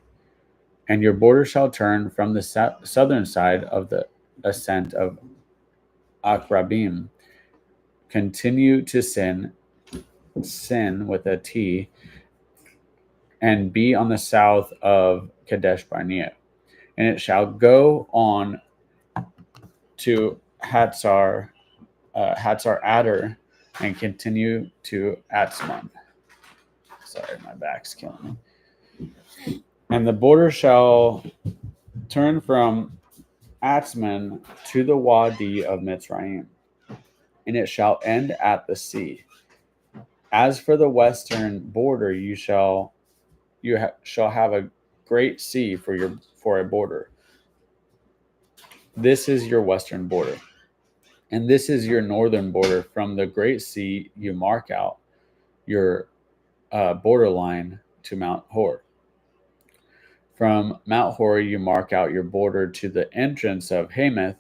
And your border shall turn from the southern side of the ascent of Akrabim, continue to Sin with a T, and be on the south of Kadesh Barnea. And it shall go on to Hatzar Adar, and continue to Atzmon. Sorry, my back's killing me. And the border shall turn from Atzman to the Wadi of Mitzrayim, and it shall end at the sea. As for the western border, shall have a great sea for a border. This is your western border, and this is your northern border. From the great sea, you mark out your borderline to Mount Hor. From Mount Hor, you mark out your border to the entrance of Hamath,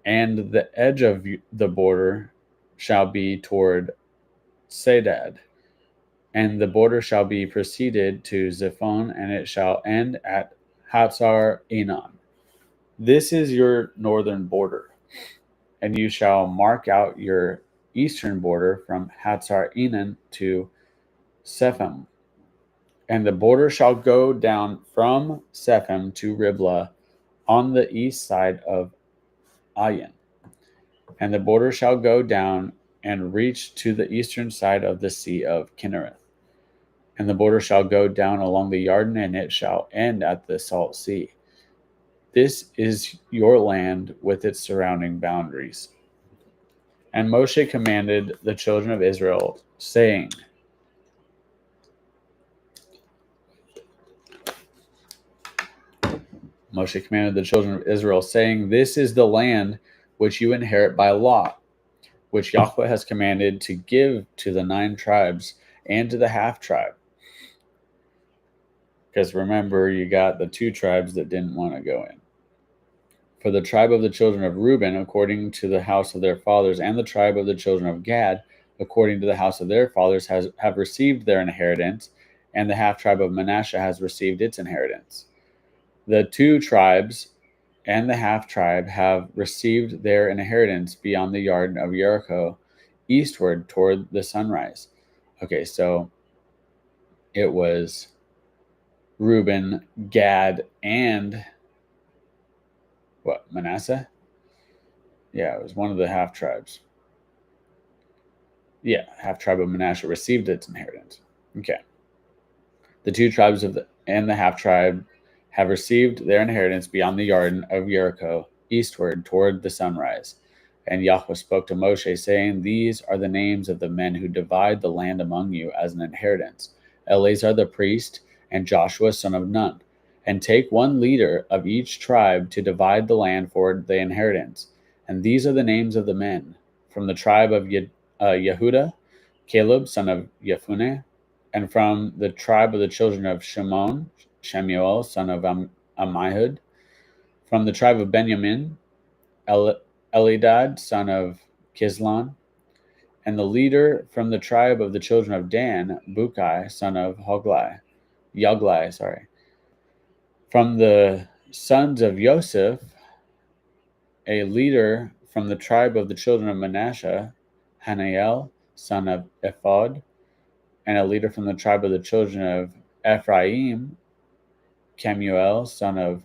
and the edge of the border shall be toward Sedad, and the border shall be proceeded to Zephon, and it shall end at Hatzar Enon. This is your northern border, and you shall mark out your eastern border from Hatzar Enon to Sephem. And the border shall go down from Sephem to Riblah on the east side of Ayin. And the border shall go down and reach to the eastern side of the Sea of Kinnereth. And the border shall go down along the Yarden, and it shall end at the Salt Sea. This is your land with its surrounding boundaries. And Moshe commanded the children of Israel, saying, Moshe commanded the children of Israel, saying, This is the land which you inherit by lot, which Yahweh has commanded to give to the 9 tribes and to the half tribe. Because remember, you got the 2 tribes that didn't want to go in. For the tribe of the children of Reuben, according to the house of their fathers, and the tribe of the children of Gad, according to the house of their fathers, have received their inheritance, and the half tribe of Manasseh has received its inheritance. The 2 tribes and the half tribe have received their inheritance beyond the Yarden of Jericho, eastward toward the sunrise. Okay, so it was Reuben, Gad, and Manasseh? Yeah, it was one of the half tribes. Yeah, half tribe of Manasseh received its inheritance. Okay. The 2 tribes and the half tribe have received their inheritance beyond the Yarden of Jericho, eastward toward the sunrise. And Yahweh spoke to Moshe, saying, These are the names of the men who divide the land among you as an inheritance: Eleazar the priest, and Joshua son of Nun. And take 1 leader of each tribe to divide the land for the inheritance. And these are the names of the men: from the tribe of Yehuda, Caleb son of Yefuneh; and from the tribe of the children of Shimon, Shemuel son of Ammihud; from the tribe of Benjamin, Elidad son of Kislon; and the leader from the tribe of the children of Dan, Bukai son of Yoglai. From the sons of Joseph, a leader from the tribe of the children of Manasseh, Hanael son of Ephod; and a leader from the tribe of the children of Ephraim, Kemuel son of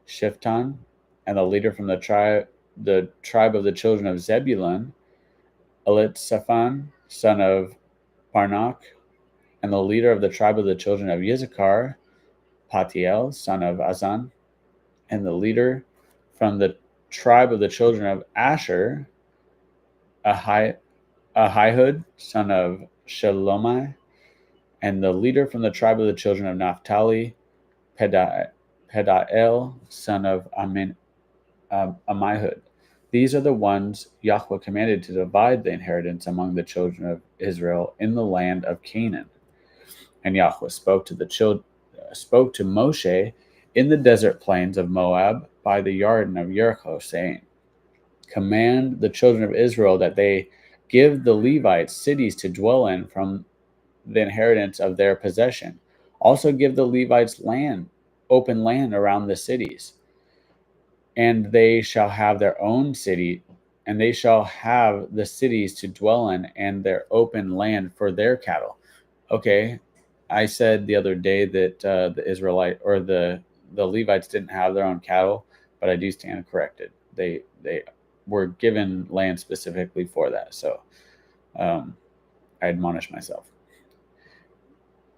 Shiftan; and the leader from the tribe of the children of Zebulun, Elitzaphan son of Parnach; and the leader of the tribe of the children of Issachar, Patiel son of Azan; and the leader from the tribe of the children of Asher, Ahihud son of Shelomai; and the leader from the tribe of the children of Naphtali, Pedael son of Ammihud. These are the ones Yahweh commanded to divide the inheritance among the children of Israel in the land of Canaan. And Yahweh spoke to Moshe in the desert plains of Moab by the Yarden of Jericho, saying, Command the children of Israel that they give the Levites cities to dwell in from the inheritance of their possession. Also give the Levites open land around the cities. And they shall have their own city, and they shall have the cities to dwell in, and their open land for their cattle. Okay, I said the other day that the Israelite or the Levites didn't have their own cattle, but I do stand corrected. They were given land specifically for that. So I admonish myself.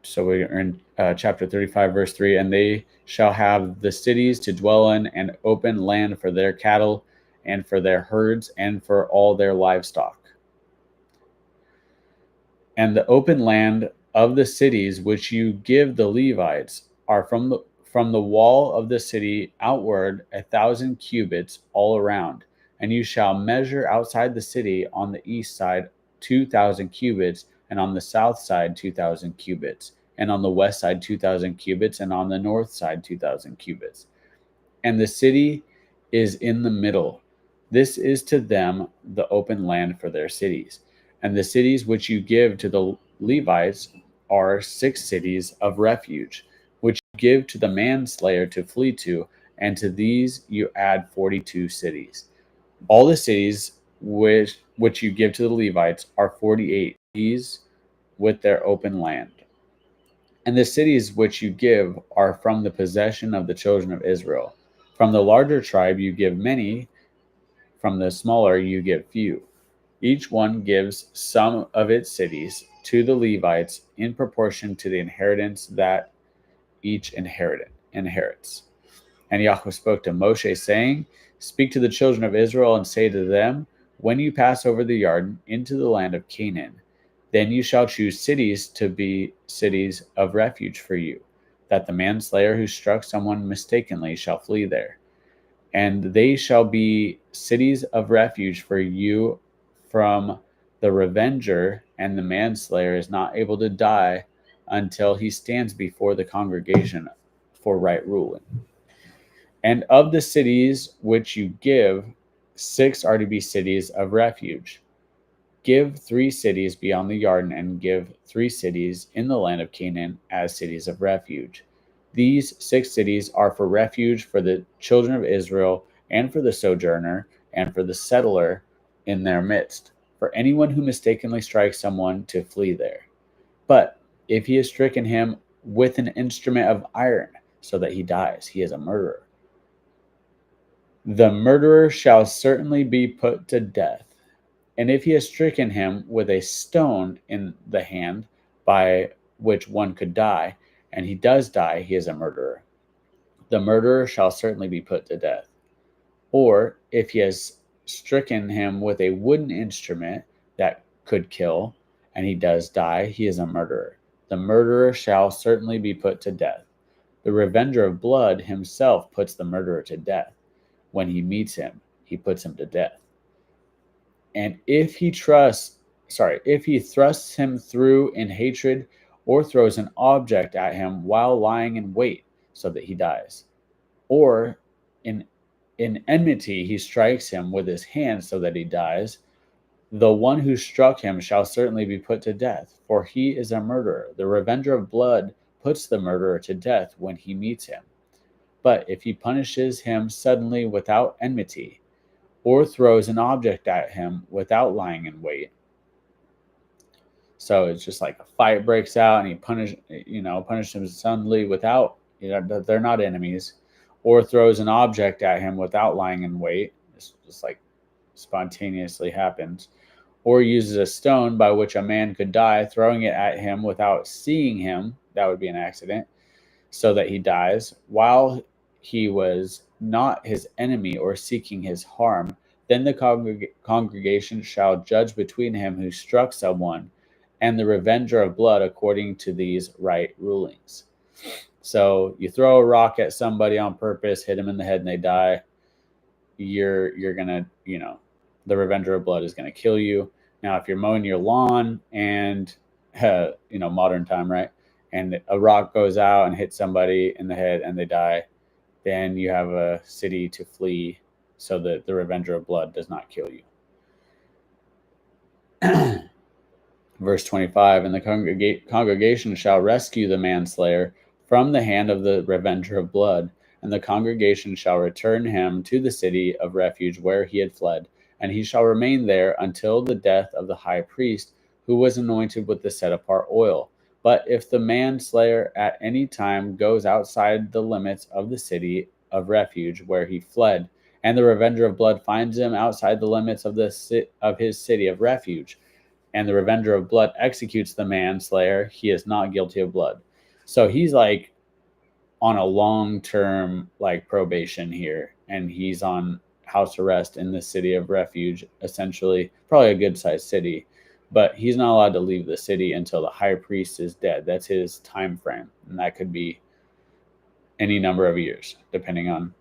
So we are in chapter 35, verse 3. And they shall have the cities to dwell in, and open land for their cattle, and for their herds, and for all their livestock. And the open land of the cities which you give the Levites are from the wall of the city outward 1,000 cubits all around. And you shall measure outside the city on the east side 2,000 cubits, and on the south side 2,000 cubits, and on the west side 2,000 cubits, and on the north side 2,000 cubits. And the city is in the middle. This is to them the open land for their cities. And the cities which you give to the Levites are 6 cities of refuge, which you give to the manslayer to flee to, and to these you add 42 cities. All the cities which you give to the Levites are 48, these with their open land. And the cities which you give are from the possession of the children of Israel. From the larger tribe you give many, from the smaller you give few. Each one gives some of its cities to the Levites in proportion to the inheritance that each inherits. And Yahweh spoke to Moshe, saying, Speak to the children of Israel and say to them, When you pass over the Jordan into the land of Canaan, then you shall choose cities to be cities of refuge for you, that the manslayer who struck someone mistakenly shall flee there. And they shall be cities of refuge for you from the revenger, and the manslayer is not able to die until he stands before the congregation for right ruling. And of the cities which you give, 6 are to be cities of refuge. Give 3 cities beyond the Jordan, and give 3 cities in the land of Canaan as cities of refuge. These 6 cities are for refuge for the children of Israel, and for the sojourner, and for the settler in their midst, for anyone who mistakenly strikes someone to flee there. But if he has stricken him with an instrument of iron, so that he dies, he is a murderer. The murderer shall certainly be put to death. And if he has stricken him with a stone in the hand, by which one could die, and he does die, he is a murderer. The murderer shall certainly be put to death. Or if he has stricken him with a wooden instrument that could kill, and he does die, he is a murderer. The murderer shall certainly be put to death. The revenger of blood himself puts the murderer to death. When he meets him, he puts him to death. And if he thrusts him through in hatred, or throws an object at him while lying in wait, so that he dies, or in enmity he strikes him with his hand so that he dies, the one who struck him shall certainly be put to death, for he is a murderer. The revenger of blood puts the murderer to death when he meets him. But if he punishes him suddenly without enmity, or throws an object at him without lying in wait, so it's just like a fight breaks out and he punishes him suddenly without, they're not enemies, or throws an object at him without lying in wait, it's just like spontaneously happens, or uses a stone by which a man could die, throwing it at him without seeing him, that would be an accident, so that he dies, while he was not his enemy or seeking his harm, then the congregation shall judge between him who struck someone and the revenger of blood according to these right rulings. So you throw a rock at somebody on purpose, hit them in the head, and they die. You're gonna, the revenger of blood is gonna kill you. Now, if you're mowing your lawn and modern time, right, and a rock goes out and hits somebody in the head and they die, then you have a city to flee so that the revenger of blood does not kill you. Verse 25, and the congregation shall rescue the manslayer from the hand of the revenger of blood, and the congregation shall return him to the city of refuge where he had fled, and he shall remain there until the death of the high priest, who was anointed with the set-apart oil. But if the manslayer at any time goes outside the limits of the city of refuge where he fled, and the revenger of blood finds him outside the limits of his city of refuge, and the revenger of blood executes the manslayer, he is not guilty of blood. So he's like on a long-term like probation here, and he's on house arrest in the city of refuge, essentially probably a good-sized city, but he's not allowed to leave the city until the high priest is dead. That's his time frame, and that could be any number of years depending on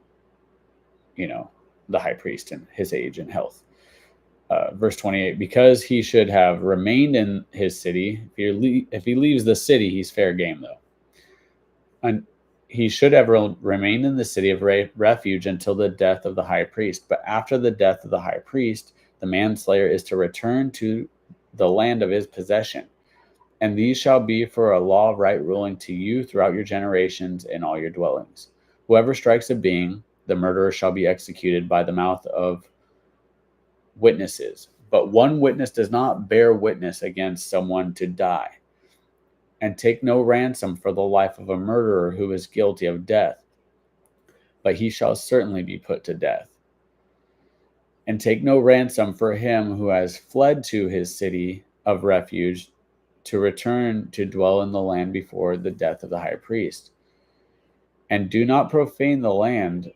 the high priest and his age and health. Verse 28, because he should have remained in his city. If he leaves the city, he's fair game, though. And he should have remained in the city of refuge until the death of the high priest. But after the death of the high priest, the manslayer is to return to the land of his possession. And these shall be for a law of right ruling to you throughout your generations in all your dwellings. Whoever strikes a being, the murderer shall be executed by the mouth of witnesses. But one witness does not bear witness against someone to die. And take no ransom for the life of a murderer who is guilty of death, but he shall certainly be put to death. And take no ransom for him who has fled to his city of refuge to return to dwell in the land before the death of the high priest. And do not profane the land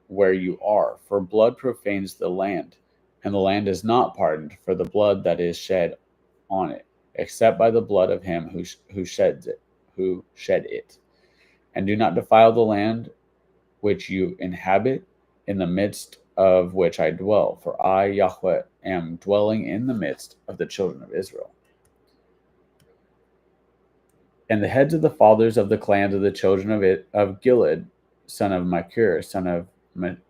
where you are, for blood profanes the land, and the land is not pardoned for the blood that is shed on it, except by the blood of him who shed it. And do not defile the land which you inhabit, in the midst of which I dwell, for I, Yahweh, am dwelling in the midst of the children of Israel. And the heads of the fathers of the clans of the children of Gilead, son of Machir, son of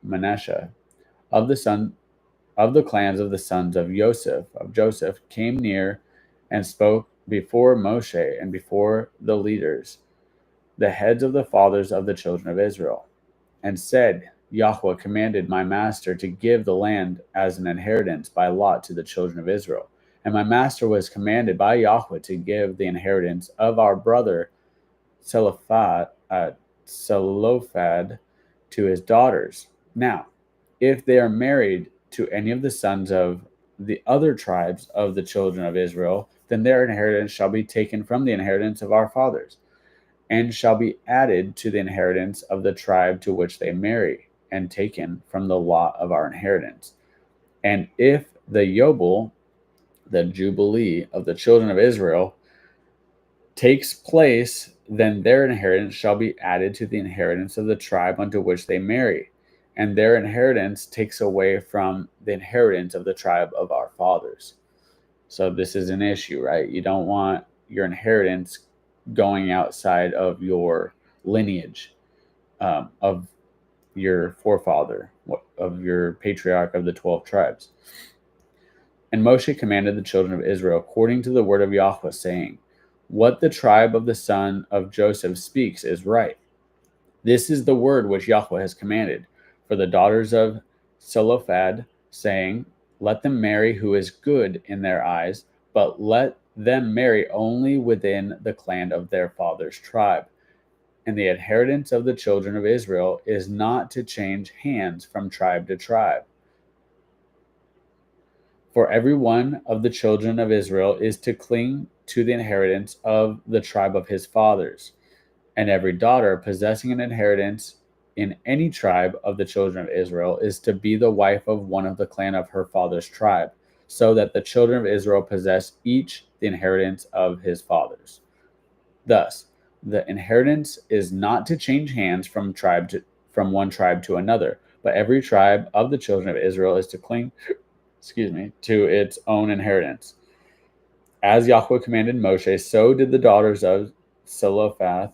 Manasseh, of the clans of the sons of Joseph, came near and spoke before Moshe and before the leaders, the heads of the fathers of the children of Israel, and said, Yahweh commanded my master to give the land as an inheritance by lot to the children of Israel. And my master was commanded by Yahweh to give the inheritance of our brother Zelophehad to his daughters. Now, if they are married to any of the sons of the other tribes of the children of Israel, then their inheritance shall be taken from the inheritance of our fathers, and shall be added to the inheritance of the tribe to which they marry, and taken from the lot of our inheritance. And if the Yobel, the Jubilee of the children of Israel, takes place, then their inheritance shall be added to the inheritance of the tribe unto which they marry, and their inheritance takes away from the inheritance of the tribe of our fathers. So this is an issue, right? You don't want your inheritance going outside of your lineage, of your forefather, of your patriarch of the 12 tribes. And Moshe commanded the children of Israel according to the word of Yahweh, saying, what the tribe of the son of Joseph speaks is right. This is the word which Yahweh has commanded for the daughters of Zelophehad, saying, let them marry who is good in their eyes, but let them marry only within the clan of their father's tribe. And the inheritance of the children of Israel is not to change hands from tribe to tribe. For every one of the children of Israel is to cling to the inheritance of the tribe of his fathers. And every daughter possessing an inheritance in any tribe of the children of Israel is to be the wife of one of the clan of her father's tribe, so that the children of Israel possess each the inheritance of his fathers. Thus, the inheritance is not to change hands from one tribe to another, but every tribe of the children of Israel is to cling to its own inheritance. As Yahweh commanded Moshe, so did the daughters of Zelophehad,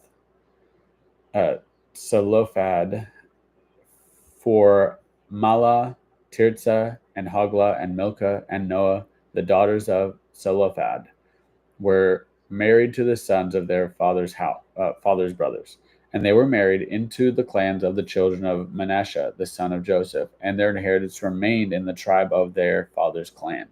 for Mahlah, Tirzah, and Hoglah, and Milcah, and Noah, the daughters of Zelophehad, were married to the sons of their father's brothers. And they were married into the clans of the children of Manasseh, the son of Joseph, and their inheritance remained in the tribe of their father's clan.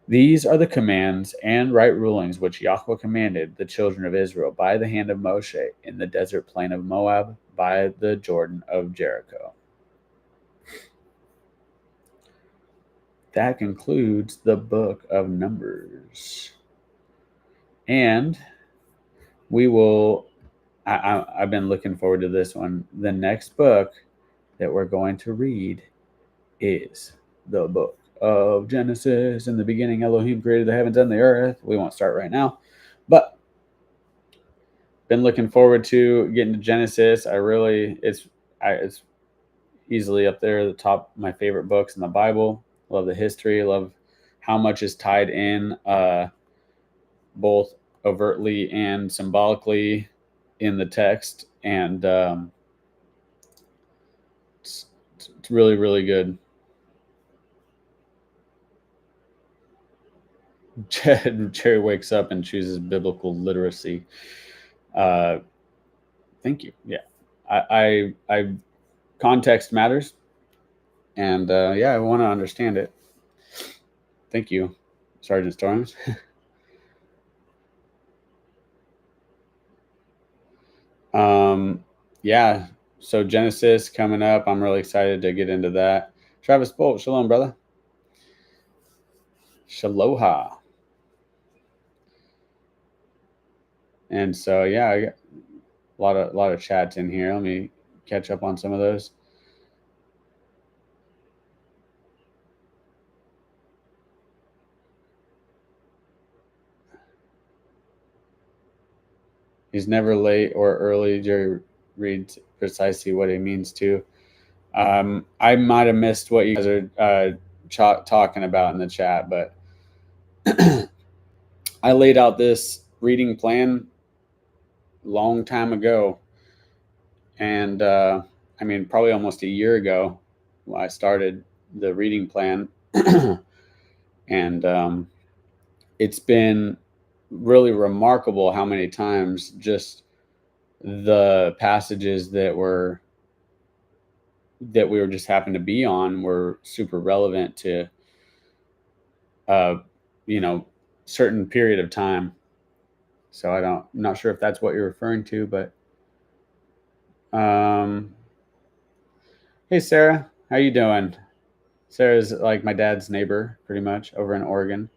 These are the commands and right rulings which Yahweh commanded the children of Israel by the hand of Moshe in the desert plain of Moab by the Jordan of Jericho. that concludes the book of Numbers. And we will, I've been looking forward to this one. The next book that we're going to read is the book of Genesis. In the beginning, Elohim created the heavens and the earth. We won't start right now, but been looking forward to getting to Genesis. It's easily up there, the top my favorite books in the Bible. Love the history. Love how much is tied in, both overtly and symbolically in the text, and it's really, really good. Jerry wakes up and chooses biblical literacy. Thank you. Yeah, I context matters, and yeah, I want to understand it. Thank you, Sergeant Storms. Yeah, so Genesis coming up. I'm really excited to get into that. Travis Bolt, shalom, brother. Shaloha. And so yeah, I got a lot of chats in here. Let me catch up on some of those. He's never late or early. Jerry reads precisely what he means to. I might have missed what you guys are talking about in the chat, but I laid out this reading plan long time ago, and I mean probably almost a year ago when I started the reading plan, and it's been really remarkable how many times just the passages that we were just happened to be on were super relevant to certain period of time. So I'm not sure if that's what you're referring to, but hey Sarah, how you doing? Sarah's like my dad's neighbor pretty much over in Oregon.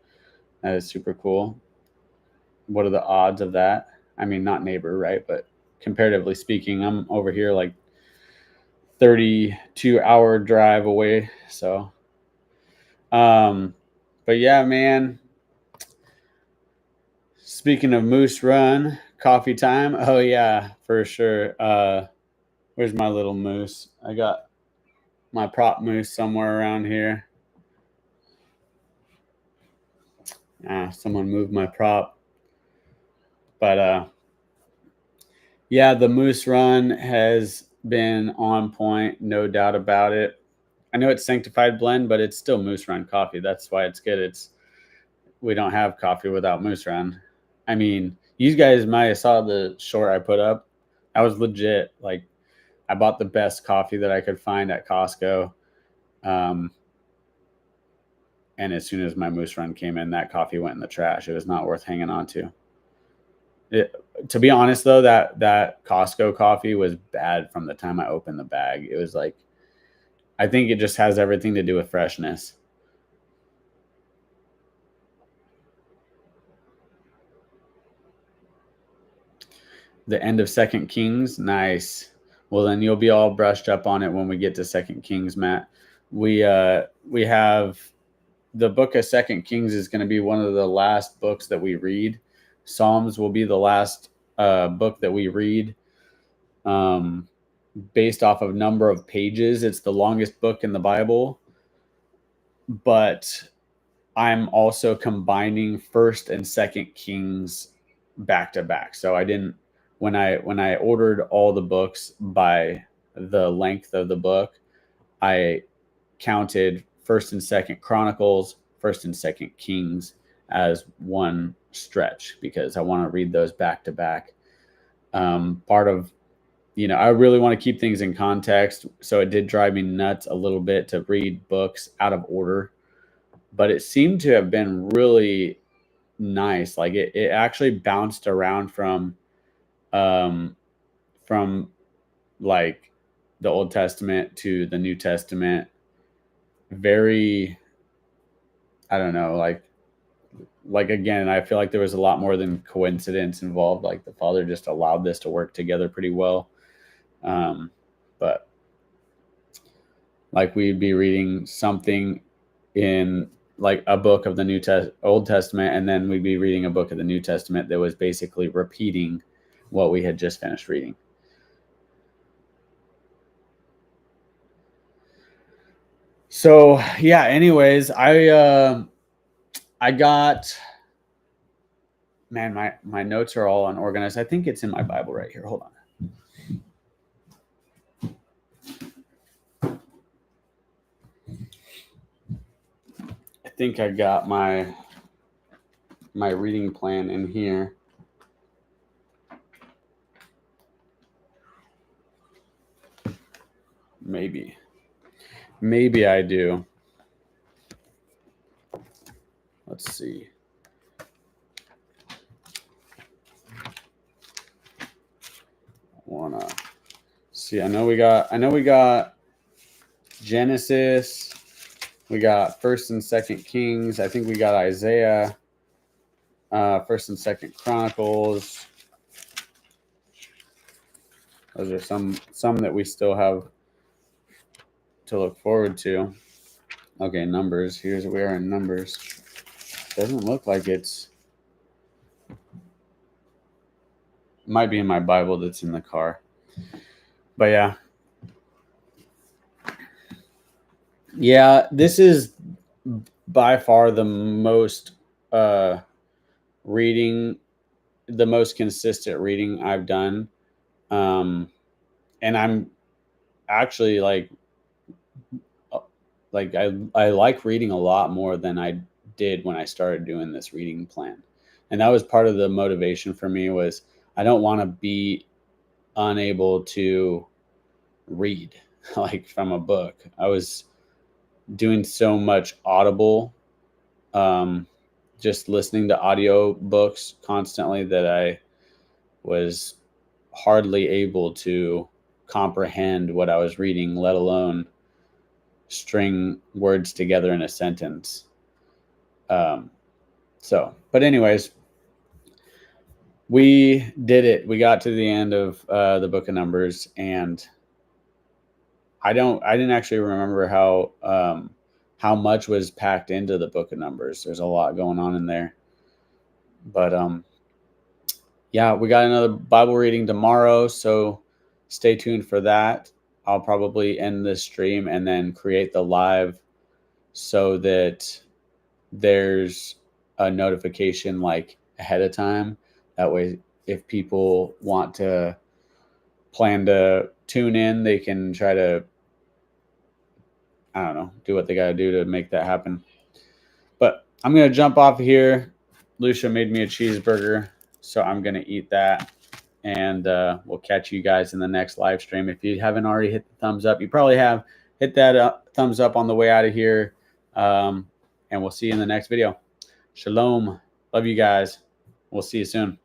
That is super cool. What are the odds of that? I mean, not neighbor, right? But comparatively speaking, I'm over here like 32-hour drive away. So, but yeah, man. Speaking of Moose Run, coffee time. Oh yeah, for sure. Where's my little moose? I got my prop moose somewhere around here. Someone moved my prop. But yeah, the Moose Run has been on point, no doubt about it. I know it's Sanctified Blend, but it's still Moose Run coffee. That's why it's good. We don't have coffee without Moose Run. I mean, you guys might have saw the short I put up. I was legit. Like, I bought the best coffee that I could find at Costco. And as soon as my Moose Run came in, that coffee went in the trash. It was not worth hanging on to. To be honest, though, that Costco coffee was bad from the time I opened the bag. It was like, I think it just has everything to do with freshness. The end of Second Kings, nice. Well, then you'll be all brushed up on it when we get to Second Kings, Matt. We have the book of Second Kings is going to be one of the last books that we read. Psalms will be the last book that we read, based off of number of pages. It's the longest book in the Bible, but I'm also combining First and Second Kings back to back. So I didn't, when I ordered all the books by the length of the book, I counted First and Second Chronicles, First and Second Kings as one stretch because I want to read those back to back. Part of, I really want to keep things in context. So it did drive me nuts a little bit to read books out of order, but it seemed to have been really nice. Like it actually bounced around from like the Old Testament to the New Testament very I don't know, like again, I feel like there was a lot more than coincidence involved. Like the Father just allowed this to work together pretty well. But like we'd be reading something in like a book of the Old Testament, and then we'd be reading a book of the New Testament that was basically repeating what we had just finished reading. So yeah, anyways, I got, man, my notes are all unorganized. I think it's in my Bible right here. Hold on. I think I got my reading plan in here. Maybe I do. Let's see. Wanna see? I know we got Genesis. We got First and Second Kings. I think we got Isaiah. First and Second Chronicles. Those are some that we still have to look forward to. Okay, Numbers. Here's where we are in Numbers. Doesn't look like it's. Might be in my Bible that's in the car. But yeah. Yeah, this is by far the most reading, the most consistent reading I've done. And I'm actually like I like reading a lot more than I did when I started doing this reading plan. And that was part of the motivation for me, was I don't want to be unable to read like from a book. I was doing so much Audible, just listening to audio books constantly, that I was hardly able to comprehend what I was reading, let alone string words together in a sentence. But anyways, we did it. We got to the end of the book of Numbers, and I didn't actually remember how much was packed into the book of Numbers. There's a lot going on in there. But yeah, we got another Bible reading tomorrow, so stay tuned for that. I'll probably end this stream and then create the live so that there's a notification like ahead of time. That way, if people want to plan to tune in, they can try to, I don't know, do what they got to do to make that happen. But I'm going to jump off here. Lucia made me a cheeseburger, so I'm going to eat that. And we'll catch you guys in the next live stream. If you haven't already hit the thumbs up, you probably have. Hit that thumbs up on the way out of here. And we'll see you in the next video. Shalom. Love you guys. We'll see you soon.